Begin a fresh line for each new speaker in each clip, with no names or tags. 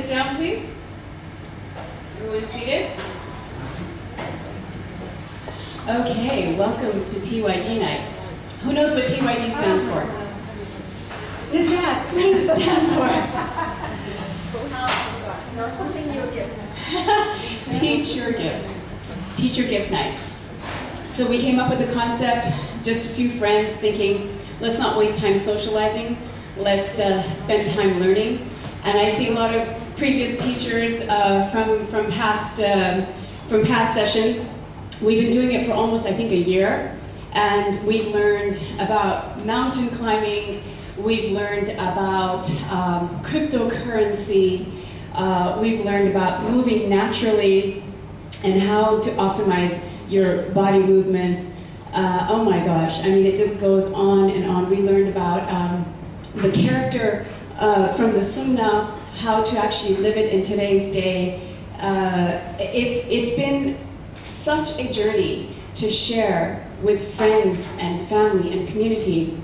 down, please. Everyone seated? Okay, welcome to TYG night. Who knows what TYG stands for? Najat, what does it stand for?
Something you give.
Teach your gift. Teach your gift night. So we came up with the concept, just a few friends thinking, let's not waste time socializing, let's spend time learning. And I see a lot of previous teachers from past sessions. We've been doing it for almost, I think, a year, and we've learned about mountain climbing, we've learned about cryptocurrency, we've learned about moving naturally and how to optimize your body movements. Oh my gosh, I mean, it just goes on and on. We learned about the character from the Sunnah, how to actually live it in today's day. It's been such a journey to share with friends and family and community.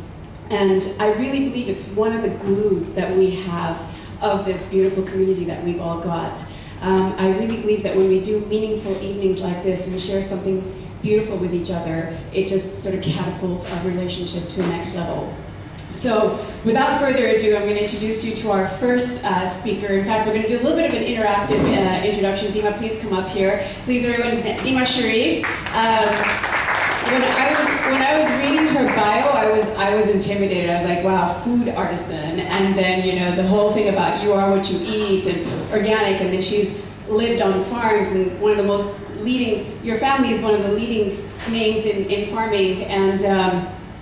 And I really believe it's one of the glues that we have of this beautiful community that we've all got. I really believe that when we do meaningful evenings like this and share something beautiful with each other, it just sort of catapults our relationship to a next level. So without further ado, I'm going to introduce you to our first speaker. In fact, we're going to do a little bit of an interactive introduction. Dima, please come up here. Please, everyone, Dima Sharif. When I was reading her bio, I was intimidated. I was like, wow, food artisan. And then, you know, the whole thing about you are what you eat and organic. And then she's lived on farms and one of the most leading, your family is one of the leading names in farming. And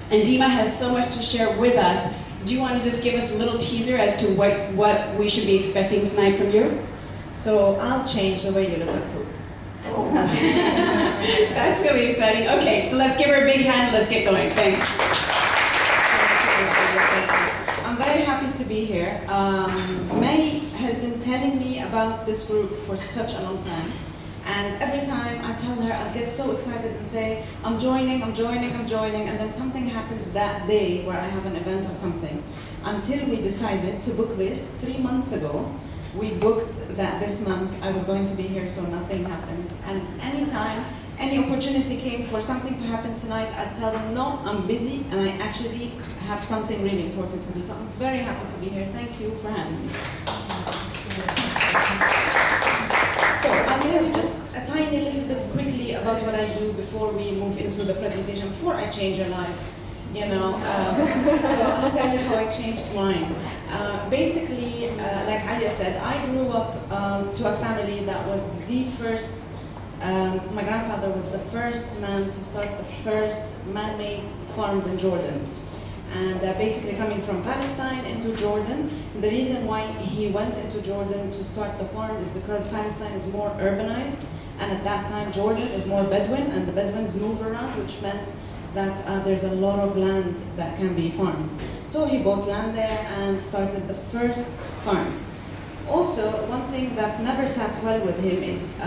Dima has so much to share with us. Do you want to just give us a little teaser as to what we should be expecting tonight from you?
So I'll change the way you look at food.
That's really exciting. Okay, so let's give her a big hand and let's get going. Thanks.
I'm very happy to be here. May has been telling me about this group for such a long time. And every time I tell her, I get so excited and say, I'm joining, and then something happens that day where I have an event or something. Until we decided to book this 3 months ago. We booked that this month I was going to be here, so nothing happens. And anytime, any opportunity came for something to happen tonight, I'd tell them, no, I'm busy, and I actually have something really important to do. So I'm very happy to be here. Thank you for having me. So I'll tell you just a tiny little bit quickly about what I do before we move into the presentation, before I change your life. You know, so I'll tell you how I changed mine. Basically, like Alia said, I grew up to a family that was the first, my grandfather was the first man to start the first man-made farms in Jordan. And basically coming from Palestine into Jordan. The reason why he went into Jordan to start the farm is because Palestine is more urbanized, and at that time Jordan is more Bedouin, and the Bedouins move around, which meant that there's a lot of land that can be farmed. So he bought land there and started the first farms. Also, one thing that never sat well with him is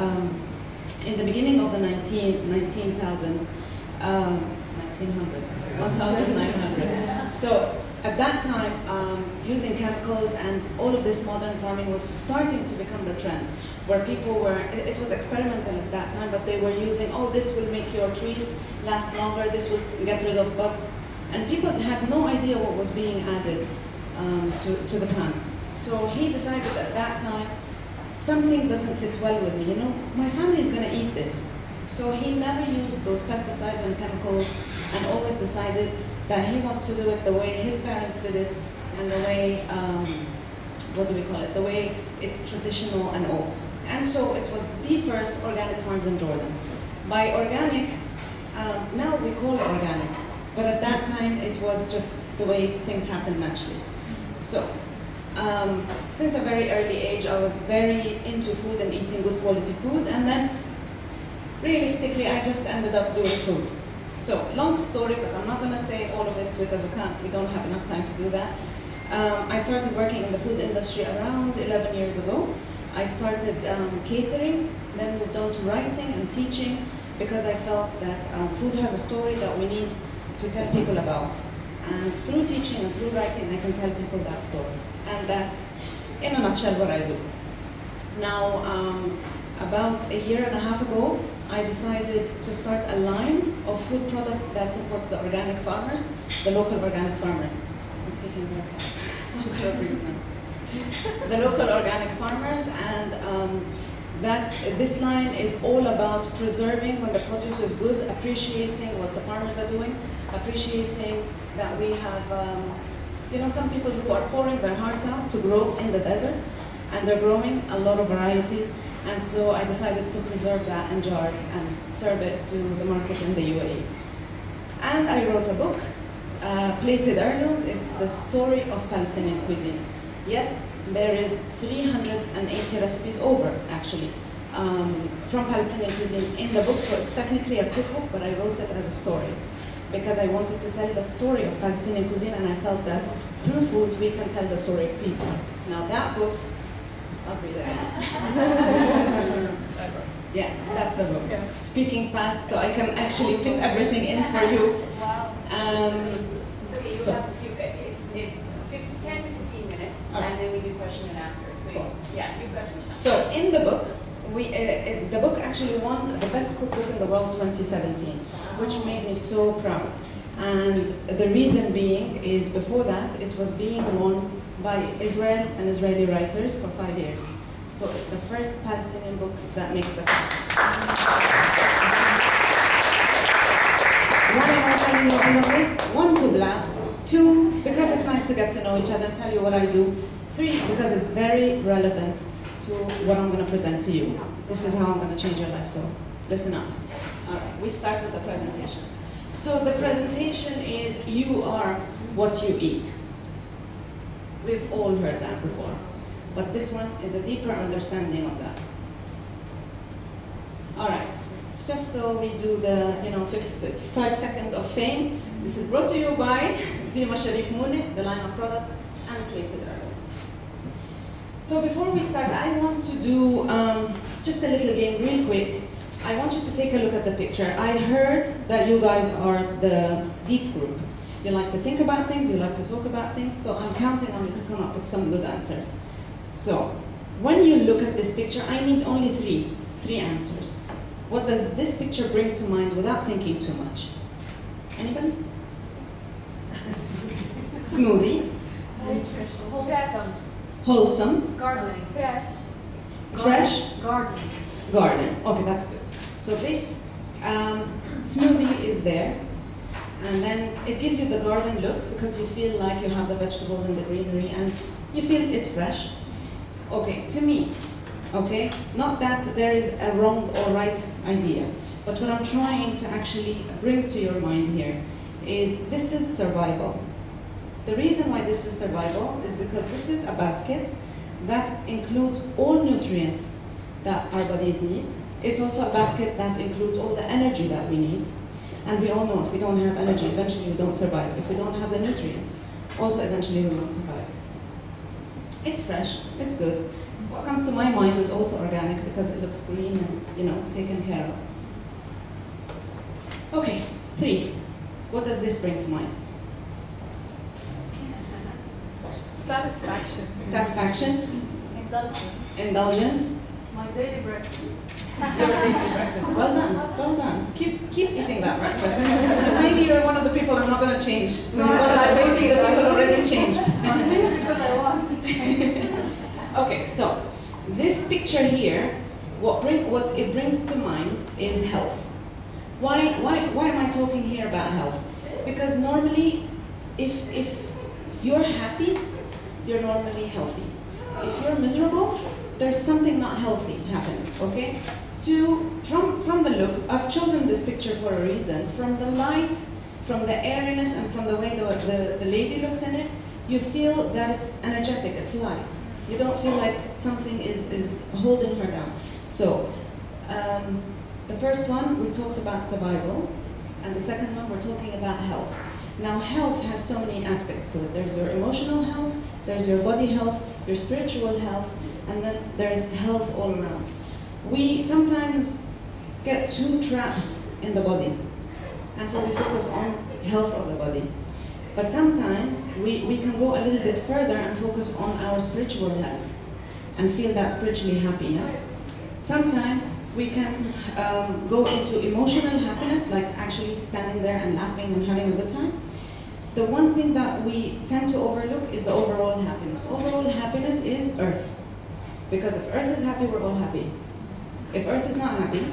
in the beginning of the 1900, 1900. So at that time, using chemicals and all of this modern farming was starting to become the trend, where people were, it was experimental at that time, but they were using, oh, this will make your trees last longer, this will get rid of bugs. And people had no idea what was being added to the plants. So he decided at that time, something doesn't sit well with me, you know, my family is gonna eat this. So he never used those pesticides and chemicals and always decided that he wants to do it the way his parents did it and the way, what do we call it, the way it's traditional and old. And so it was the first organic farms in Jordan. By organic, now we call it organic, but at that time it was just the way things happened naturally. So, since a very early age I was very into food and eating good quality food, and then realistically I just ended up doing food. So, long story, but I'm not gonna say all of it because we don't have enough time to do that. I started working in the food industry around 11 years ago. I started catering, then moved on to writing and teaching because I felt that food has a story that we need to tell people about. And through teaching and through writing, I can tell people that story. And that's, in a nutshell, what I do. Now, about a year and a half ago, I decided to start a line of food products that supports the organic farmers, the local organic farmers. I'm speaking very fast. The local organic farmers, and that this line is all about preserving when the produce is good, appreciating what the farmers are doing, appreciating that we have, some people who are pouring their hearts out to grow in the desert, and they're growing a lot of varieties. And so I decided to preserve that in jars and serve it to the market in the UAE. And I wrote a book, Plated Heirlooms. It's the story of Palestinian cuisine. Yes, there is 380 recipes over, actually, from Palestinian cuisine in the book. So it's technically a cookbook, but I wrote it as a story because I wanted to tell the story of Palestinian cuisine, and I felt that through food we can tell the story of people. Now that book, I'll read it. Yeah, that's the book.
Yeah.
Speaking fast, so I can actually fit everything in for you.
Wow.
So you have a few, it's 10 to 15 minutes, and then we do question and answer. So
Cool.
yeah, you questions.
So in the book, the book actually won the best cookbook in the world 2017, which made me so proud. And the reason being is before that, it was being won by Israel and Israeli writers for 5 years. So it's the first Palestinian book that makes the cut. Why am I telling you all of this? 1, to blab. 2, because it's nice to get to know each other and tell you what I do. 3, because it's very relevant to what I'm going to present to you. This is how I'm going to change your life, so listen up. All right, we start with the presentation. So the presentation is you are what you eat. We've all heard that before, but this one is a deeper understanding of that. All right, just so we do the 5 seconds of fame. This is brought to you by Dima Sharif Mouni, the line of products, and Plated Heirlooms. So before we start, I want to do just a little game real quick. I want you to take a look at the picture. I heard that you guys are the deep group. You like to think about things, you like to talk about things, so I'm counting on you to come up with some good answers. So, when you look at this picture, I need only three answers. What does this picture bring to mind without thinking too much? Anybody? Smoothie.
Fresh.
Wholesome.
Gardening. Fresh.
Fresh.
Garden.
Garden. Okay, that's good. So this smoothie is there, and then it gives you the garden look because you feel like you have the vegetables and the greenery, and you feel it's fresh. Okay, to me, okay, not that there is a wrong or right idea, but what I'm trying to actually bring to your mind here is this is survival. The reason why this is survival is because this is a basket that includes all nutrients that our bodies need. It's also a basket that includes all the energy that we need. And we all know if we don't have energy, eventually we don't survive. If we don't have the nutrients, also eventually we won't survive. It's fresh, it's good. What comes to my mind is also organic because it looks green and, taken care of. Okay, 3. What does this bring to mind?
Satisfaction.
Satisfaction,
Indulgence.
indulgence,
My daily breakfast.
your daily breakfast. Well done, well done. Keep eating that breakfast. Maybe you're one of the people I'm not going to change.
No,
Maybe the people already changed.
Because I want to change.
Okay, so this picture here, what it brings to mind is health. Why am I talking here about health? Because normally, if you're happy, you're normally healthy. If you're miserable, there's something not healthy happening, okay? From the look, I've chosen this picture for a reason. From the light, from the airiness, and from the way the lady looks in it, you feel that it's energetic, it's light. You don't feel like something is holding her down. So, the first one, we talked about survival, and the second one, we're talking about health. Now, health has so many aspects to it. There's your emotional health, there's your body health, your spiritual health, and then there's health all around. We sometimes get too trapped in the body, and so we focus on health of the body. But sometimes we can go a little bit further and focus on our spiritual health. and feel that spiritually happy. Yeah? Sometimes we can go into emotional happiness, like actually standing there and laughing and having a good time. The one thing that we tend to overlook is the overall happiness. Overall happiness is Earth. Because if Earth is happy, we're all happy. If Earth is not happy,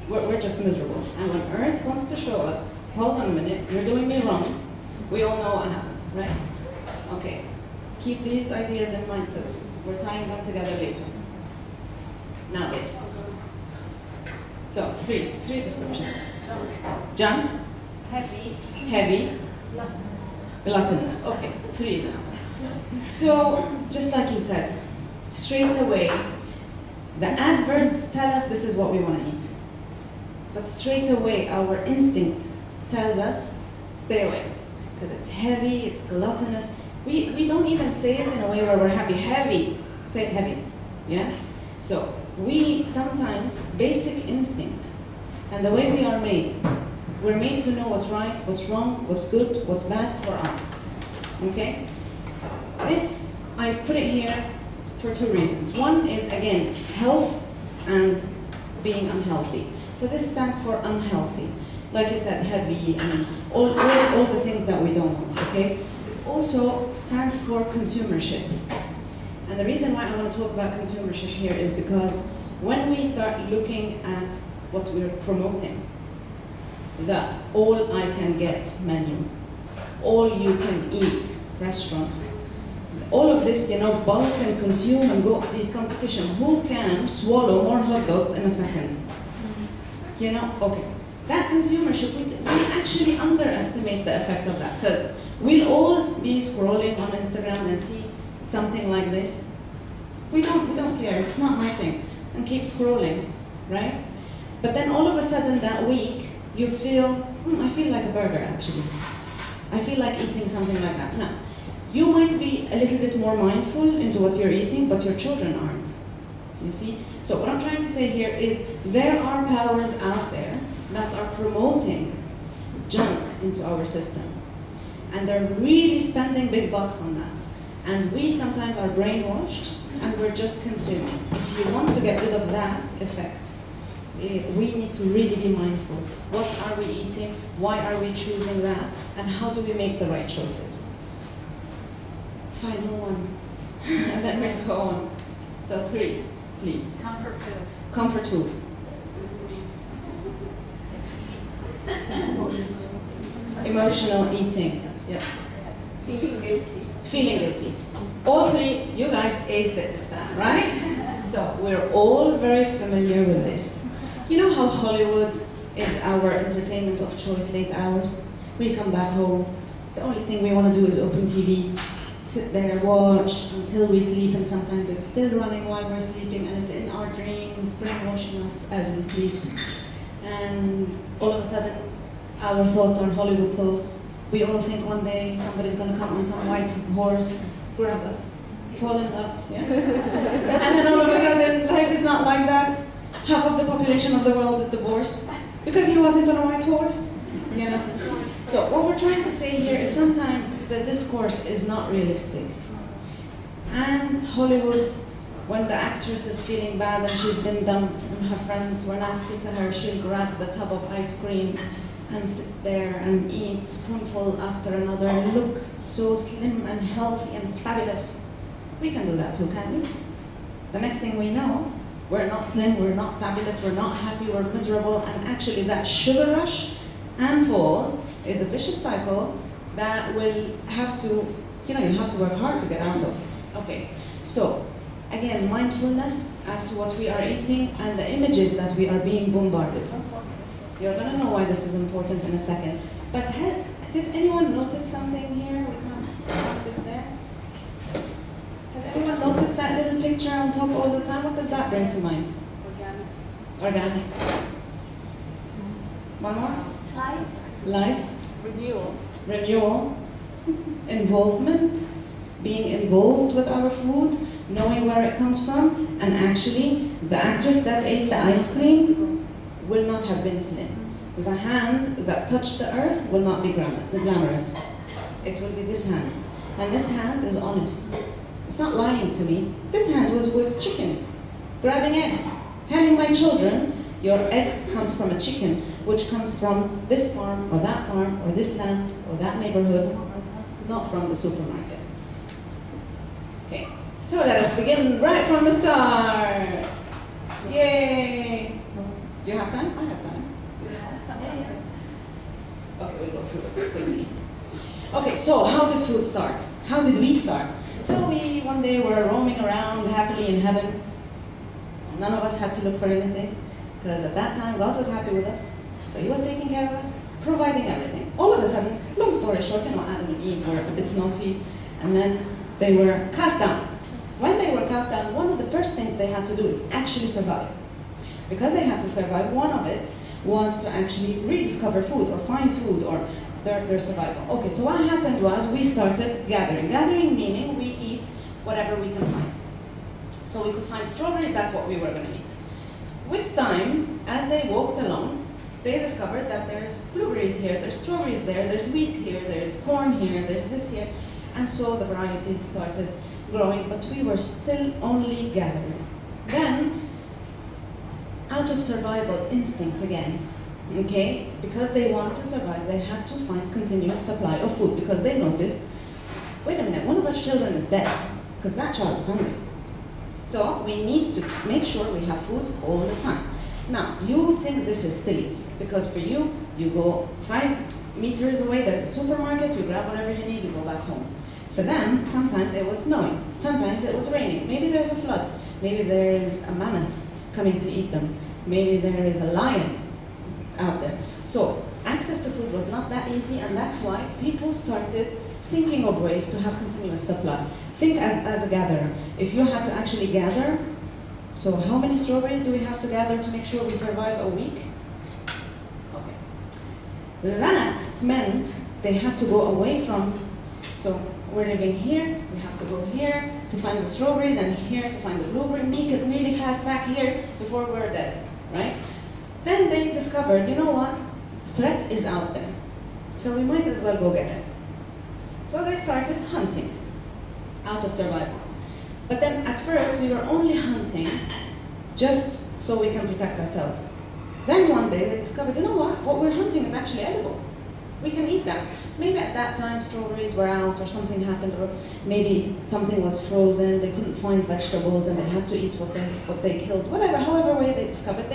we're just miserable. And when Earth wants to show us, hold on a minute, you're doing me wrong, we all know what happens, right? Okay, keep these ideas in mind because we're tying them together later. Now this. So, three descriptions. Junk,
Heavy.
heavy, gluttonous. Okay, 3 is enough. So, just like you said, straight away, the adverts tell us this is what we want to eat. But straight away, our instinct tells us, stay away. Because it's heavy, it's gluttonous. We don't even say it in a way where we're happy. Heavy. Say heavy. Yeah? So, we sometimes, basic instinct, and the way we are made, we're made to know what's right, what's wrong, what's good, what's bad for us. Okay? This, I put it here for 2 reasons. One is, again, health and being unhealthy. So this stands for unhealthy. Like you said, heavy, and all the things that we don't want, okay? It also stands for consumership. And the reason why I want to talk about consumership here is because when we start looking at what we're promoting, the all I can get menu, all you can eat restaurant, all of this, bulk and consume and go these competition. Who can swallow more hot dogs in a second? Okay. That consumership, we actually underestimate the effect of that because we'll all be scrolling on Instagram and see something like this. We don't care, it's not my thing. And keep scrolling, right? But then all of a sudden that week, you feel, I feel like a burger actually. I feel like eating something like that. Now, you might be a little bit more mindful into what you're eating, but your children aren't. You see? So what I'm trying to say here is there are powers out there that are promoting junk into our system. And they're really spending big bucks on that. And we sometimes are brainwashed and we're just consuming. If you want to get rid of that effect, we need to really be mindful. What are we eating? Why are we choosing that? And how do we make the right choices? Final one. And then we'll go on. So 3, please.
Comfort food.
Comfort food. Emotional eating. Yeah.
Feeling guilty.
Feeling guilty. All 3, you guys aced it this time, right? So we're all very familiar with this. You know how Hollywood is our entertainment of choice late hours? We come back home. The only thing we want to do is open TV, sit there, watch until we sleep, and sometimes it's still running while we're sleeping, and it's in our dreams, brainwashing us as we sleep. And all of a sudden, our thoughts are Hollywood thoughts. We all think one day somebody's going to come on some white horse, grab us, fall in love, yeah? And then all of a sudden, life is not like that. Half of the population of the world is divorced because he wasn't on a white horse, So what we're trying to say here is sometimes the discourse is not realistic. And Hollywood, when the actress is feeling bad and she's been dumped and her friends were nasty to her, she'll grab the tub of ice cream and sit there and eat spoonful after another and look so slim and healthy and fabulous. We can do that too, can't we? The next thing we know, we're not slim, we're not fabulous, we're not happy, we're miserable, and actually that sugar rush and fall is a vicious cycle that will have to, you'll have to work hard to get out of. Okay, so again, mindfulness as to what we are eating and the images that we are being bombarded. You're gonna know why this is important in a second. But did anyone notice something here? We have this there. Has anyone noticed that little picture on top all the time? What does that bring to mind? Organic. One more?
Life.
Life.
Renewal.
Renewal. Involvement. Being involved with our food, knowing where it comes from, and actually, the actress that ate the ice cream will not have been slim. The hand that touched the earth will not be glamorous. It will be this hand. And this hand is honest. It's not lying to me. This hand was with chickens, grabbing eggs, telling my children, your egg comes from a chicken, which comes from this farm, or this land, or that neighborhood, not from the supermarket. Okay, so let us begin right from the start. Yay! Do you have time? I have time. Okay, we'll go through it quickly. Okay, so how did food start? How did we start? So we one day were roaming around happily in heaven. None of us had to look for anything, because at that time God was happy with us. So He was taking care of us, providing everything. All of a sudden, long story short, Adam and Eve were a bit naughty, and then they were cast down. When they were cast down, one of the first things they had to do is actually survive. Because they had to survive, one of it was to actually rediscover food or find food or their survival. Okay, so what happened was we started gathering. Gathering meaning we eat whatever we can find. So we could find strawberries, that's what we were going to eat. With time, as they walked along, they discovered that there's blueberries here, there's strawberries there, there's wheat here, there's corn here, there's this here. And so the varieties started growing, but we were still only gathering. Then, out of survival instinct again, okay, because they wanted to survive, they had to find continuous supply of food, because they noticed, wait a minute, one of our children is dead, because that child is hungry. So we need to make sure we have food all the time. Now, you think this is silly, because for you, you go 5 meters away, there's a supermarket, you grab whatever you need, you go back home. For them, sometimes it was snowing, sometimes it was raining, maybe there's a flood, maybe there is a mammoth coming to eat them, maybe there is a lion out there. So access to food was not that easy, and that's why people started thinking of ways to have continuous supply. Think as a gatherer. If you had to actually gather, so how many strawberries do we have to gather to make sure we survive a week? Okay. That meant they had to go away from, so we're living here, we have to go here to find the strawberry, then here to find the blueberry, make it really fast back here before we're dead, right? Then they discovered, you know what? Threat is out there. So we might as well go get it. So they started hunting out of survival. But then at first we were only hunting just so we can protect ourselves. Then one day they discovered, you know what we're hunting is actually edible. We can eat that. Maybe at that time strawberries were out or something happened, or maybe something was frozen, they couldn't find vegetables and they had to eat what they killed. Whatever, however way they discovered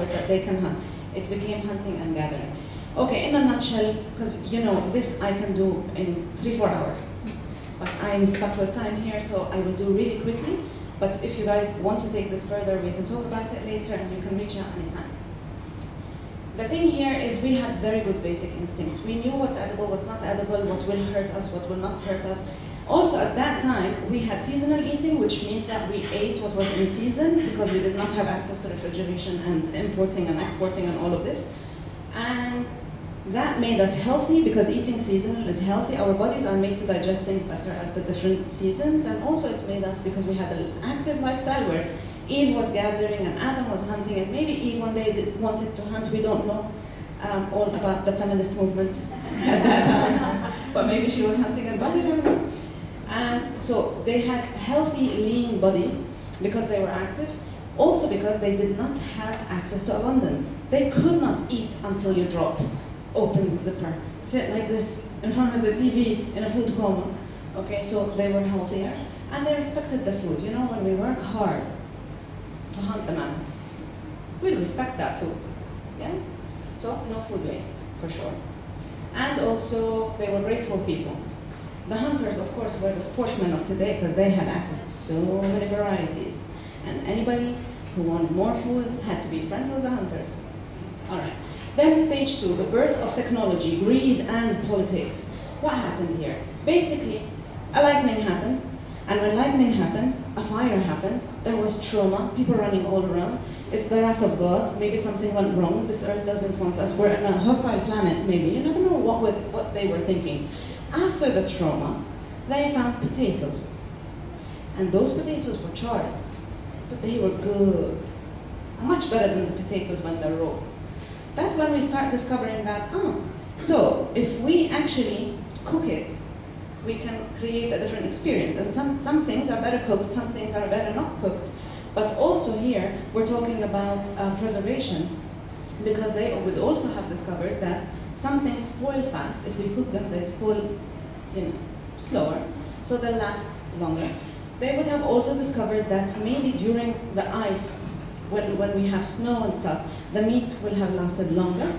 that they can hunt. It became hunting and gathering. Okay, in a nutshell, because you know, this I can do in 3-4 hours. But I'm stuck with time here, so I will do really quickly. But if you guys want to take this further, we can talk about it later and you can reach out anytime. The thing here is we had very good basic instincts. We knew what's edible, what's not edible, what will hurt us, what will not hurt us. Also at that time, we had seasonal eating, which means that we ate what was in season because we did not have access to refrigeration and importing and exporting and all of this. And that made us healthy because eating seasonal is healthy. Our bodies are made to digest things better at the different seasons. And also it made us, because we had an active lifestyle where Eve was gathering and Adam was hunting, and maybe Eve one day wanted to hunt. We don't know all about the feminist movement at that time, but maybe she was hunting as well, we don't know. And so they had healthy, lean bodies because they were active, also because they did not have access to abundance. They could not eat until you drop, open the zipper, sit like this in front of the TV in a food coma. Okay, so they were healthier and they respected the food. You know, when we work hard to hunt the mammoth, we'll respect that food, yeah? So no food waste, for sure. And also, they were grateful people. The hunters, of course, were the sportsmen of today because they had access to so many varieties. And anybody who wanted more food had to be friends with the hunters. All right. Then stage 2, the birth of technology, greed and politics. What happened here? Basically, a lightning happened. And when lightning happened, a fire happened, there was trauma, people running all around. It's the wrath of God, maybe something went wrong, this earth doesn't want us, we're in a hostile planet maybe, you never know what they were thinking. After the trauma, they found potatoes. And those potatoes were charred, but they were good. Much better than the potatoes when they're raw. That's when we start discovering that, so if we actually cook it we can create a different experience. And some things are better cooked, some things are better not cooked. But also here, we're talking about preservation, because they would also have discovered that some things spoil fast. If we cook them, they spoil slower, so they'll last longer. They would have also discovered that maybe during the ice, when we have snow and stuff, the meat will have lasted longer.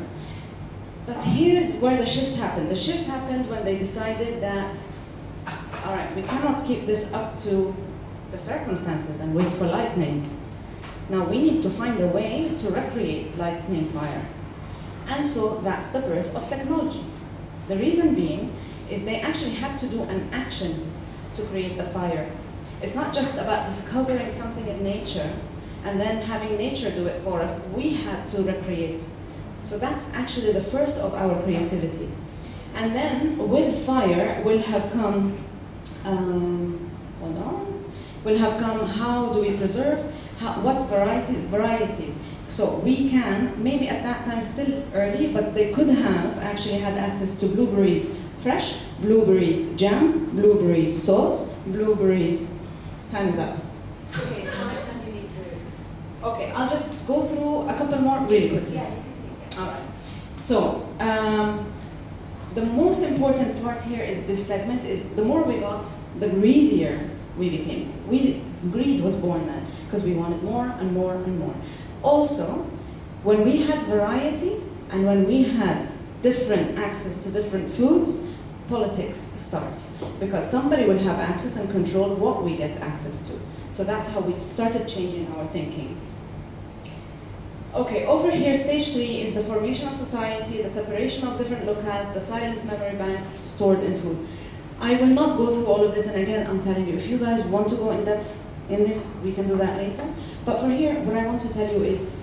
But here's where the shift happened. The shift happened when they decided that, all right, we cannot keep this up to the circumstances and wait for lightning. Now we need to find a way to recreate lightning fire. And so that's the birth of technology. The reason being is they actually had to do an action to create the fire. It's not just about discovering something in nature and then having nature do it for us. We had to recreate. So that's actually the first of our creativity. And then with fire will have come, will have come how do we preserve, what varieties. So we can, maybe at that time still early, but they could have actually had access to blueberries fresh, blueberries jam, blueberries sauce, blueberries. Time is up.
Okay, how much time do you need to?
Okay, I'll just go through a couple more really quickly.
Yeah, you can take it.
All right. So the most important part here is this segment is the more we got, the greedier we became. Greed was born then because we wanted more and more and more. Also, when we had variety and when we had different access to different foods, politics starts because somebody will have access and control what we get access to. So that's how we started changing our thinking. Okay, over here, stage 3 is the formation of society, the separation of different locales, the silent memory banks stored in food. I will not go through all of this, and again, I'm telling you, if you guys want to go in depth in this, we can do that later. But for here, what I want to tell you is,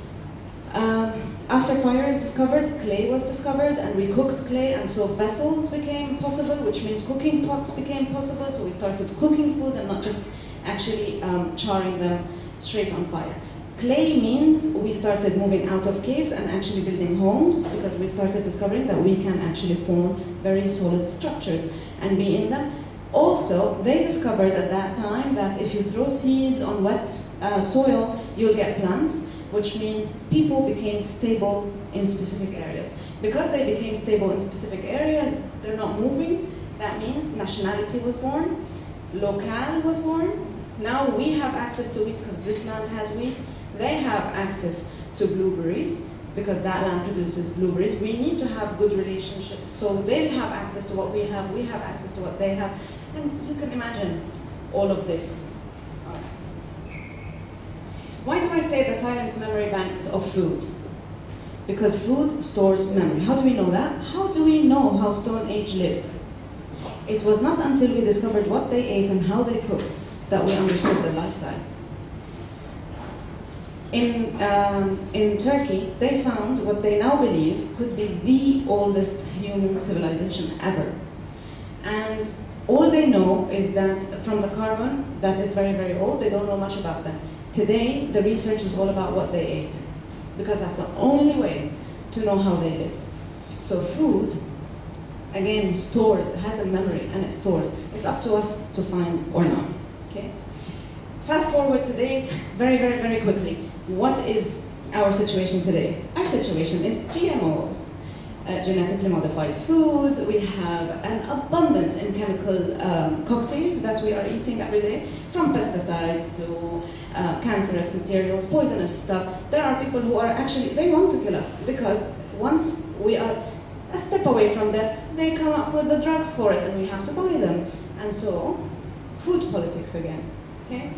after fire is discovered, clay was discovered, and we cooked clay, and so vessels became possible, which means cooking pots became possible, so we started cooking food and not just actually charring them straight on fire. Clay means we started moving out of caves and actually building homes because we started discovering that we can actually form very solid structures and be in them. Also, they discovered at that time that if you throw seeds on wet soil, you'll get plants, which means people became stable in specific areas. Because they became stable in specific areas, they're not moving. That means nationality was born, locale was born. Now we have access to wheat because this land has wheat. They have access to blueberries because that land produces blueberries. We need to have good relationships. So they have access to what we have access to what they have. And you can imagine all of this. All right. Why do I say the silent memory banks of food? Because food stores memory. How do we know that? How do we know how Stone Age lived? It was not until we discovered what they ate and how they cooked that we understood their lifestyle. In Turkey, they found what they now believe could be the oldest human civilization ever. And all they know is that from the carbon, that is very, very old. They don't know much about them. Today, the research is all about what they ate, because that's the only way to know how they lived. So food, again, stores, it has a memory and it stores. It's up to us to find or not. Okay? Fast forward to date, very, very, very quickly. What is our situation today? Our situation is GMOs, genetically modified food. We have an abundance in chemical cocktails that we are eating every day, from pesticides to cancerous materials, poisonous stuff. There are people who are actually, they want to kill us because once we are a step away from death, they come up with the drugs for it and we have to buy them. And so, food politics again, okay?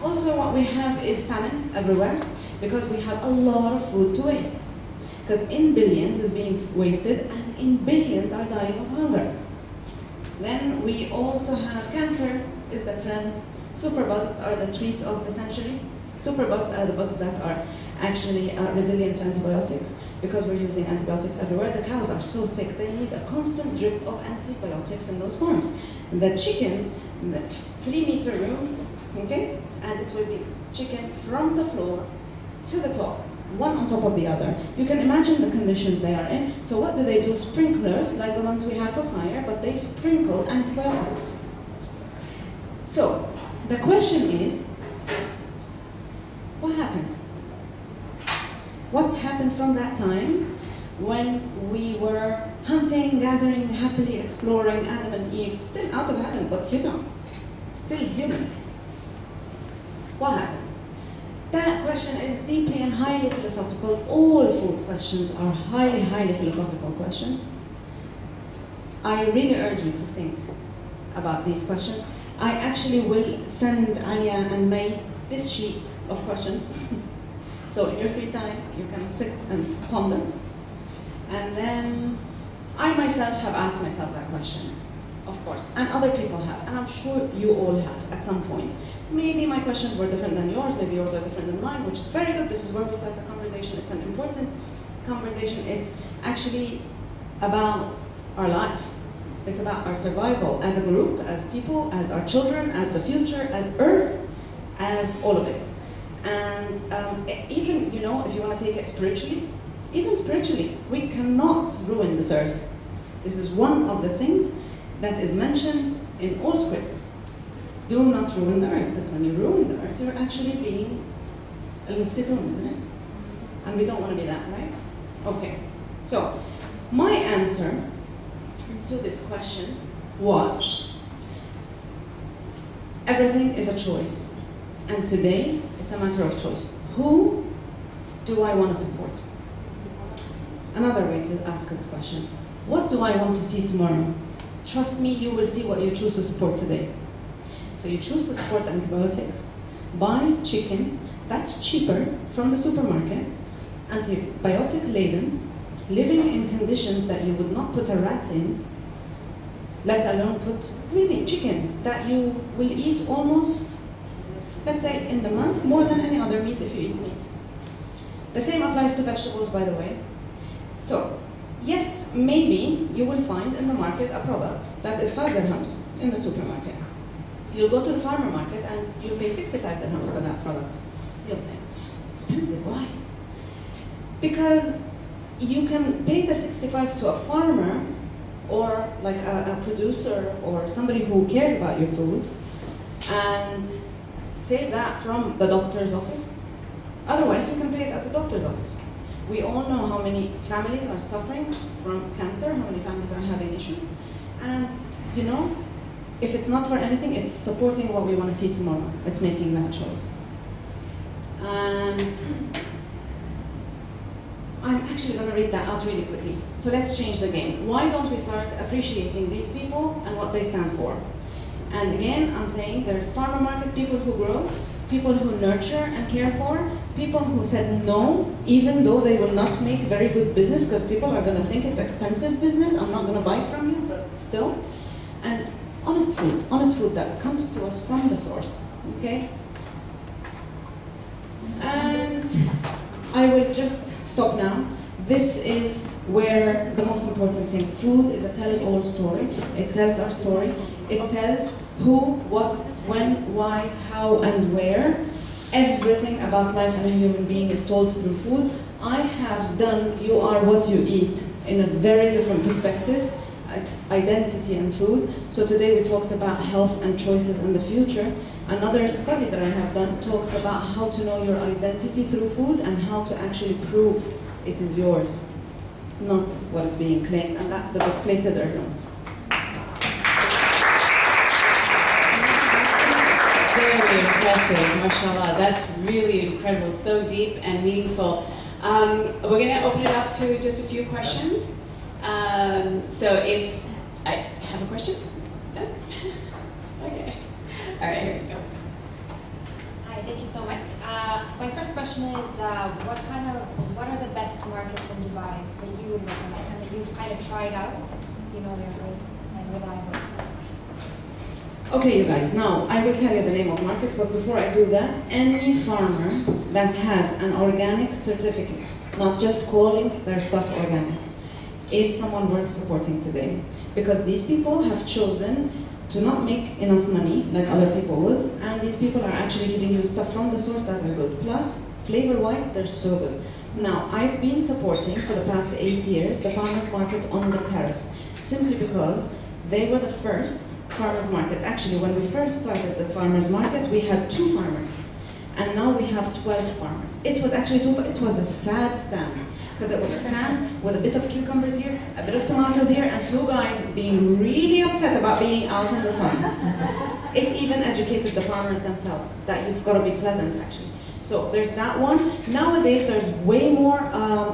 Also, what we have is famine everywhere because we have a lot of food to waste. Because in billions is being wasted and in billions are dying of hunger. Then we also have cancer is the trend. Superbugs are the treat of the century. Superbugs are the bugs that are actually resilient to antibiotics because we're using antibiotics everywhere. The cows are so sick, they need a constant drip of antibiotics in those forms. The chickens, the 3-meter room, okay? And it will be chicken from the floor to the top. one on top of the other. You can imagine the conditions they are in. So what do? Sprinklers, like the ones we have for fire, but they sprinkle antibiotics. So the question is, what happened? What happened from that time when we were hunting, gathering, happily exploring, Adam and Eve, still out of heaven, but still human? What happened? That question is deeply and highly philosophical. All food questions are highly, highly philosophical questions. I really urge you to think about these questions. I actually will send Alia and May this sheet of questions. So in your free time, you can sit and ponder. And then I myself have asked myself that question, of course, and other people have, and I'm sure you all have at some point. Maybe my questions were different than yours, maybe yours are different than mine, which is very good. This is where we start the conversation. It's an important conversation. It's actually about our life. It's about our survival as a group, as people, as our children, as the future, as Earth, as all of it. And even, if you want to take it spiritually, even spiritually, we cannot ruin this Earth. This is one of the things that is mentioned in all scripts. Do not ruin the Earth, because when you ruin the Earth, you're actually being al-mufsidun, isn't it? And we don't want to be that, right? Okay, so my answer to this question was, everything is a choice. And today, it's a matter of choice. Who do I want to support? Another way to ask this question. What do I want to see tomorrow? Trust me, you will see what you choose to support today. So you choose to support antibiotics, buy chicken that's cheaper from the supermarket, antibiotic laden, living in conditions that you would not put a rat in, let alone put really chicken that you will eat almost, let's say in the month, more than any other meat if you eat meat. The same applies to vegetables, by the way. So, yes, maybe you will find in the market a product that is 5 dirhams in the supermarket. You'll go to the farmer market and you'll pay 65 dirhams for that product. You'll say, expensive, why? Because you can pay the 65 to a farmer or like a producer or somebody who cares about your food and save that from the doctor's office. Otherwise, you can pay it at the doctor's office. We all know how many families are suffering from cancer, how many families are having issues. And, if it's not for anything, it's supporting what we want to see tomorrow. It's making that choice. And I'm actually going to read that out really quickly. So let's change the game. Why don't we start appreciating these people and what they stand for? And again, I'm saying there's farmer market, people who grow, people who nurture and care for, people who said no, even though they will not make very good business, because people are going to think it's expensive business, I'm not going to buy from you, but still. And honest food that comes to us from the source, okay? And I will just stop now. This is where the most important thing. Food is a tell-all story. It tells our story. It tells who, what, when, why, how, and where. Everything about life and a human being is told through food. I have done You Are What You Eat in a very different perspective. It's identity and food. So today we talked about health and choices in the future. Another study that I have done talks about how to know your identity through food and how to actually prove it is yours, not what is being claimed. And that's the book Plated Heirlooms.
Very impressive, mashallah. That's really incredible, so deep and meaningful. We're going to open it up to just a few questions. So if I have a question? No? Okay. All right, here we go.
Hi, thank you so much. My first question is, what are the best markets in Dubai that you would recommend and that you've kind of tried out? They're good and reliable.
Okay, you guys, now I will tell you the name of markets, but before I do that, any farmer that has an organic certificate, not just calling their stuff organic, is someone worth supporting today. Because these people have chosen to not make enough money like other people would, and these people are actually giving you stuff from the source that are good. Plus, flavor-wise, they're so good. Now, I've been supporting for the past 8 years the farmers market on the terrace, simply because they were the first farmers market. Actually, when we first started the farmers market, we had 2 farmers, and now we have 12 farmers. It was actually it was a sad stand, because it was a stand with a bit of cucumbers here, a bit of tomatoes here, and 2 guys being really upset about being out in the sun. It even educated the farmers themselves that you've got to be pleasant, actually. So there's that one. Nowadays, there's way more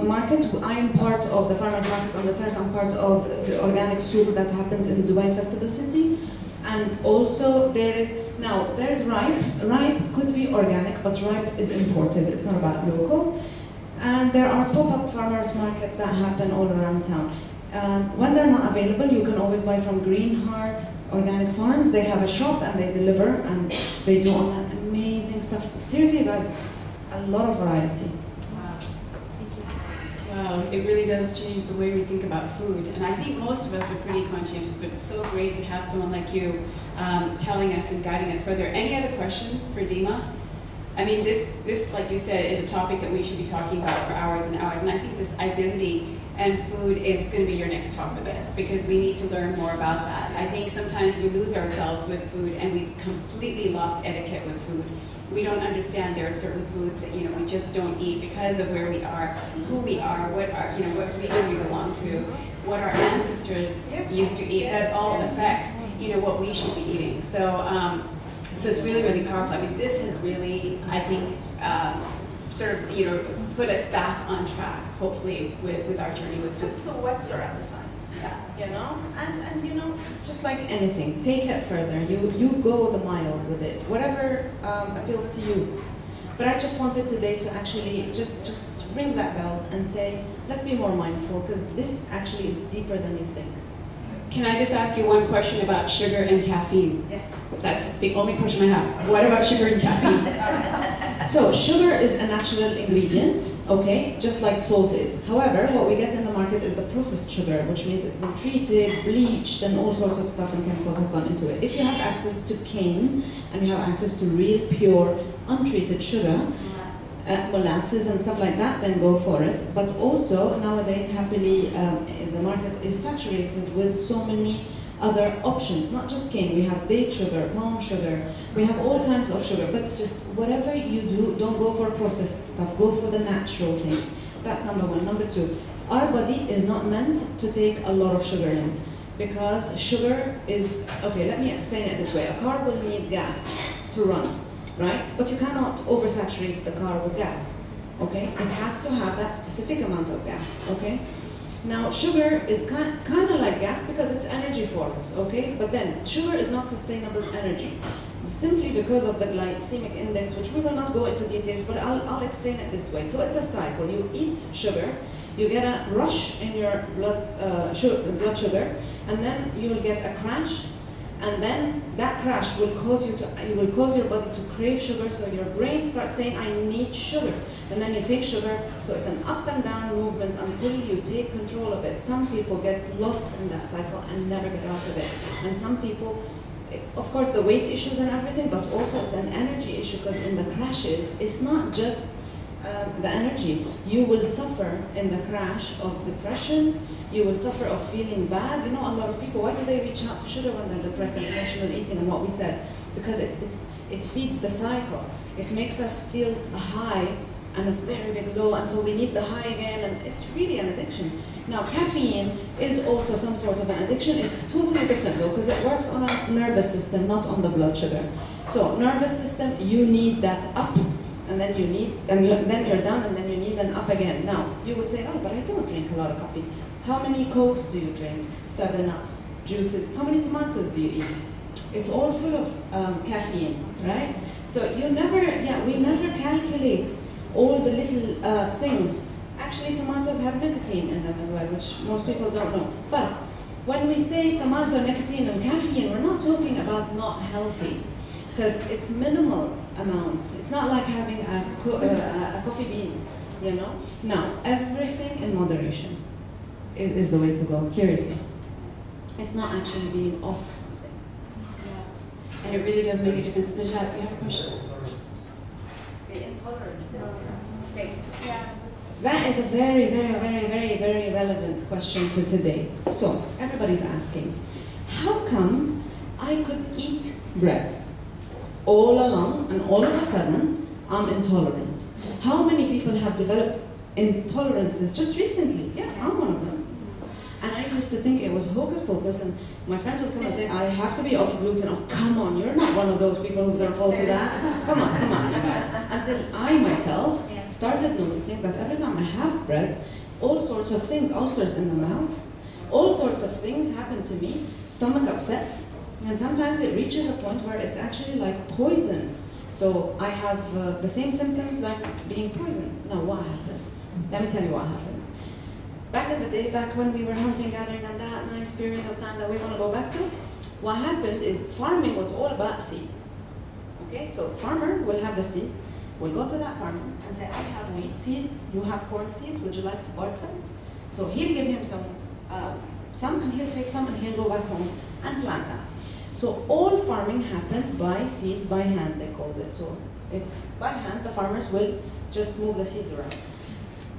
markets. I am part of the farmers market on the terrace. I'm part of the organic souk that happens in Dubai Festival City. And also there's ripe. Ripe could be organic, but ripe is imported. It's not about local. And there are pop-up farmers markets that happen all around town. When they're not available, you can always buy from Green Heart Organic Farms. They have a shop and they deliver, and they do amazing stuff. Seriously, guys, a lot of variety.
Wow. Thank you.
Wow, it really does change the way we think about food. And I think most of us are pretty conscientious, but it's so great to have someone like you telling us and guiding us further. Any other questions for Dima? I mean, this, like you said, is a topic that we should be talking about for hours and hours. And I think this identity and food is going to be your next talk with us, because we need to learn more about that. I think sometimes we lose ourselves with food, and we've completely lost etiquette with food. We don't understand there are certain foods that, we just don't eat because of where we are, who we are, what region we belong to, what our ancestors used to eat. That all affects, what we should be eating. So it's really, really powerful. I mean, this has really, I think, sort of, put us back on track, hopefully, with our journey with
Just to whet your appetite. Yeah. And just like anything, take it further. You go the mile with it, whatever appeals to you. But I just wanted today to actually just ring that bell and say, let's be more mindful, because this actually is deeper than you think.
Can I just ask you one question about sugar and caffeine?
Yes.
That's the only question I have. What about sugar and caffeine?
So sugar is a natural ingredient, okay, just like salt is. However, what we get in the market is the processed sugar, which means it's been treated, bleached, and all sorts of stuff and chemicals have gone into it. If you have access to cane and you have access to real, pure, untreated sugar, molasses and stuff like that, then go for it. But also, nowadays, happily, the market is saturated with so many other options, not just cane. We have date sugar, palm sugar, we have all kinds of sugar, but just whatever you do, don't go for processed stuff, go for the natural things. That's number one. Number two, our body is not meant to take a lot of sugar in, because sugar is, okay, let me explain it this way. A car will need gas to run, right? But you cannot oversaturate the car with gas, okay? It has to have that specific amount of gas, okay? Now, sugar is kind of like gas because it's energy forms, okay? But then, sugar is not sustainable energy, simply because of the glycemic index, which we will not go into details, but I'll explain it this way. So it's a cycle. You eat sugar, you get a rush in your blood sugar, and then you'll get a crash, and then that crash will cause your body to crave sugar, so your brain starts saying, I need sugar. And then you take sugar, so it's an up and down movement until you take control of it. Some people get lost in that cycle and never get out of it. And some people, of course, the weight issues and everything, but also it's an energy issue, because in the crashes, it's not just the energy. You will suffer in the crash of depression. You will suffer of feeling bad. A lot of people, why do they reach out to sugar when they're depressed and emotional eating and what we said? Because it feeds the cycle. It makes us feel a high and a very big low, and so we need the high again, and it's really an addiction. Now, caffeine is also some sort of an addiction. It's totally different though, because it works on a nervous system, not on the blood sugar. So, nervous system, you need that up, and then then you're down, and then you need an up again. Now, you would say, oh, but I don't drink a lot of coffee. How many Cokes do you drink? 7-Ups, juices. How many tomatoes do you eat? It's all full of caffeine, right? So we never calculate all the little things. Actually, tomatoes have nicotine in them as well, which most people don't know. But when we say tomato, nicotine, and caffeine, we're not talking about not healthy, because it's minimal amounts. It's not like having a coffee bean, Now, everything in moderation is the way to go, seriously. It's not actually being off something.
Yeah. And it really does make a difference. Najat, you have a question?
The intolerance.
Yeah.
That is a very, very, very, very, very relevant question to today. So, everybody's asking, how come I could eat bread all along and all of a sudden I'm intolerant? How many people have developed intolerances just recently? Yeah, I'm one of them. And I used to think it was hocus pocus, and my friends would come and say, I have to be off gluten. Oh, come on, you're not one of those people who's going to fall to that. Come on, you guys. Until I myself started noticing that every time I have bread, all sorts of things, ulcers in the mouth, all sorts of things happen to me, stomach upsets, and sometimes it reaches a point where it's actually like poison. So I have the same symptoms like being poisoned. Now, what happened? Let me tell you what happened. Back in the day, back when we were hunting, gathering, and that nice period of time that we want to go back to, what happened is farming was all about seeds. Okay, so farmer will have the seeds. We'll go to that farmer and say, I have wheat seeds, you have corn seeds, would you like to barter? So he'll give him some and he'll take some and he'll go back home and plant that. So all farming happened by seeds, by hand, they called it. So it's by hand, the farmers will just move the seeds around.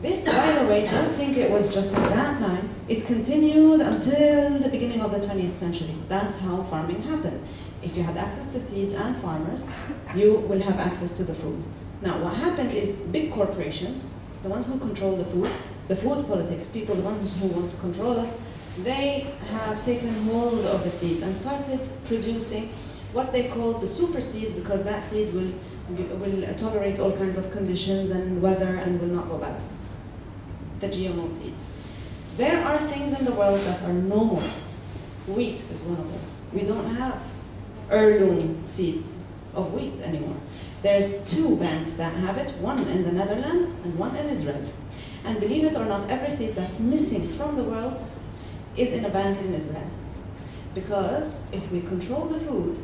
This, by the way, don't think it was just at that time. It continued until the beginning of the 20th century. That's how farming happened. If you had access to seeds and farmers, you will have access to the food. Now, what happened is big corporations, the ones who control the food politics, people, the ones who want to control us, they have taken hold of the seeds and started producing what they call the super seed, because that seed will tolerate all kinds of conditions and weather and will not go bad. The GMO seed. There are things in the world that are no more. Wheat is one of them. We don't have heirloom seeds of wheat anymore. There's 2 banks that have it, one in the Netherlands and one in Israel. And believe it or not, every seed that's missing from the world is in a bank in Israel. Because if we control the food,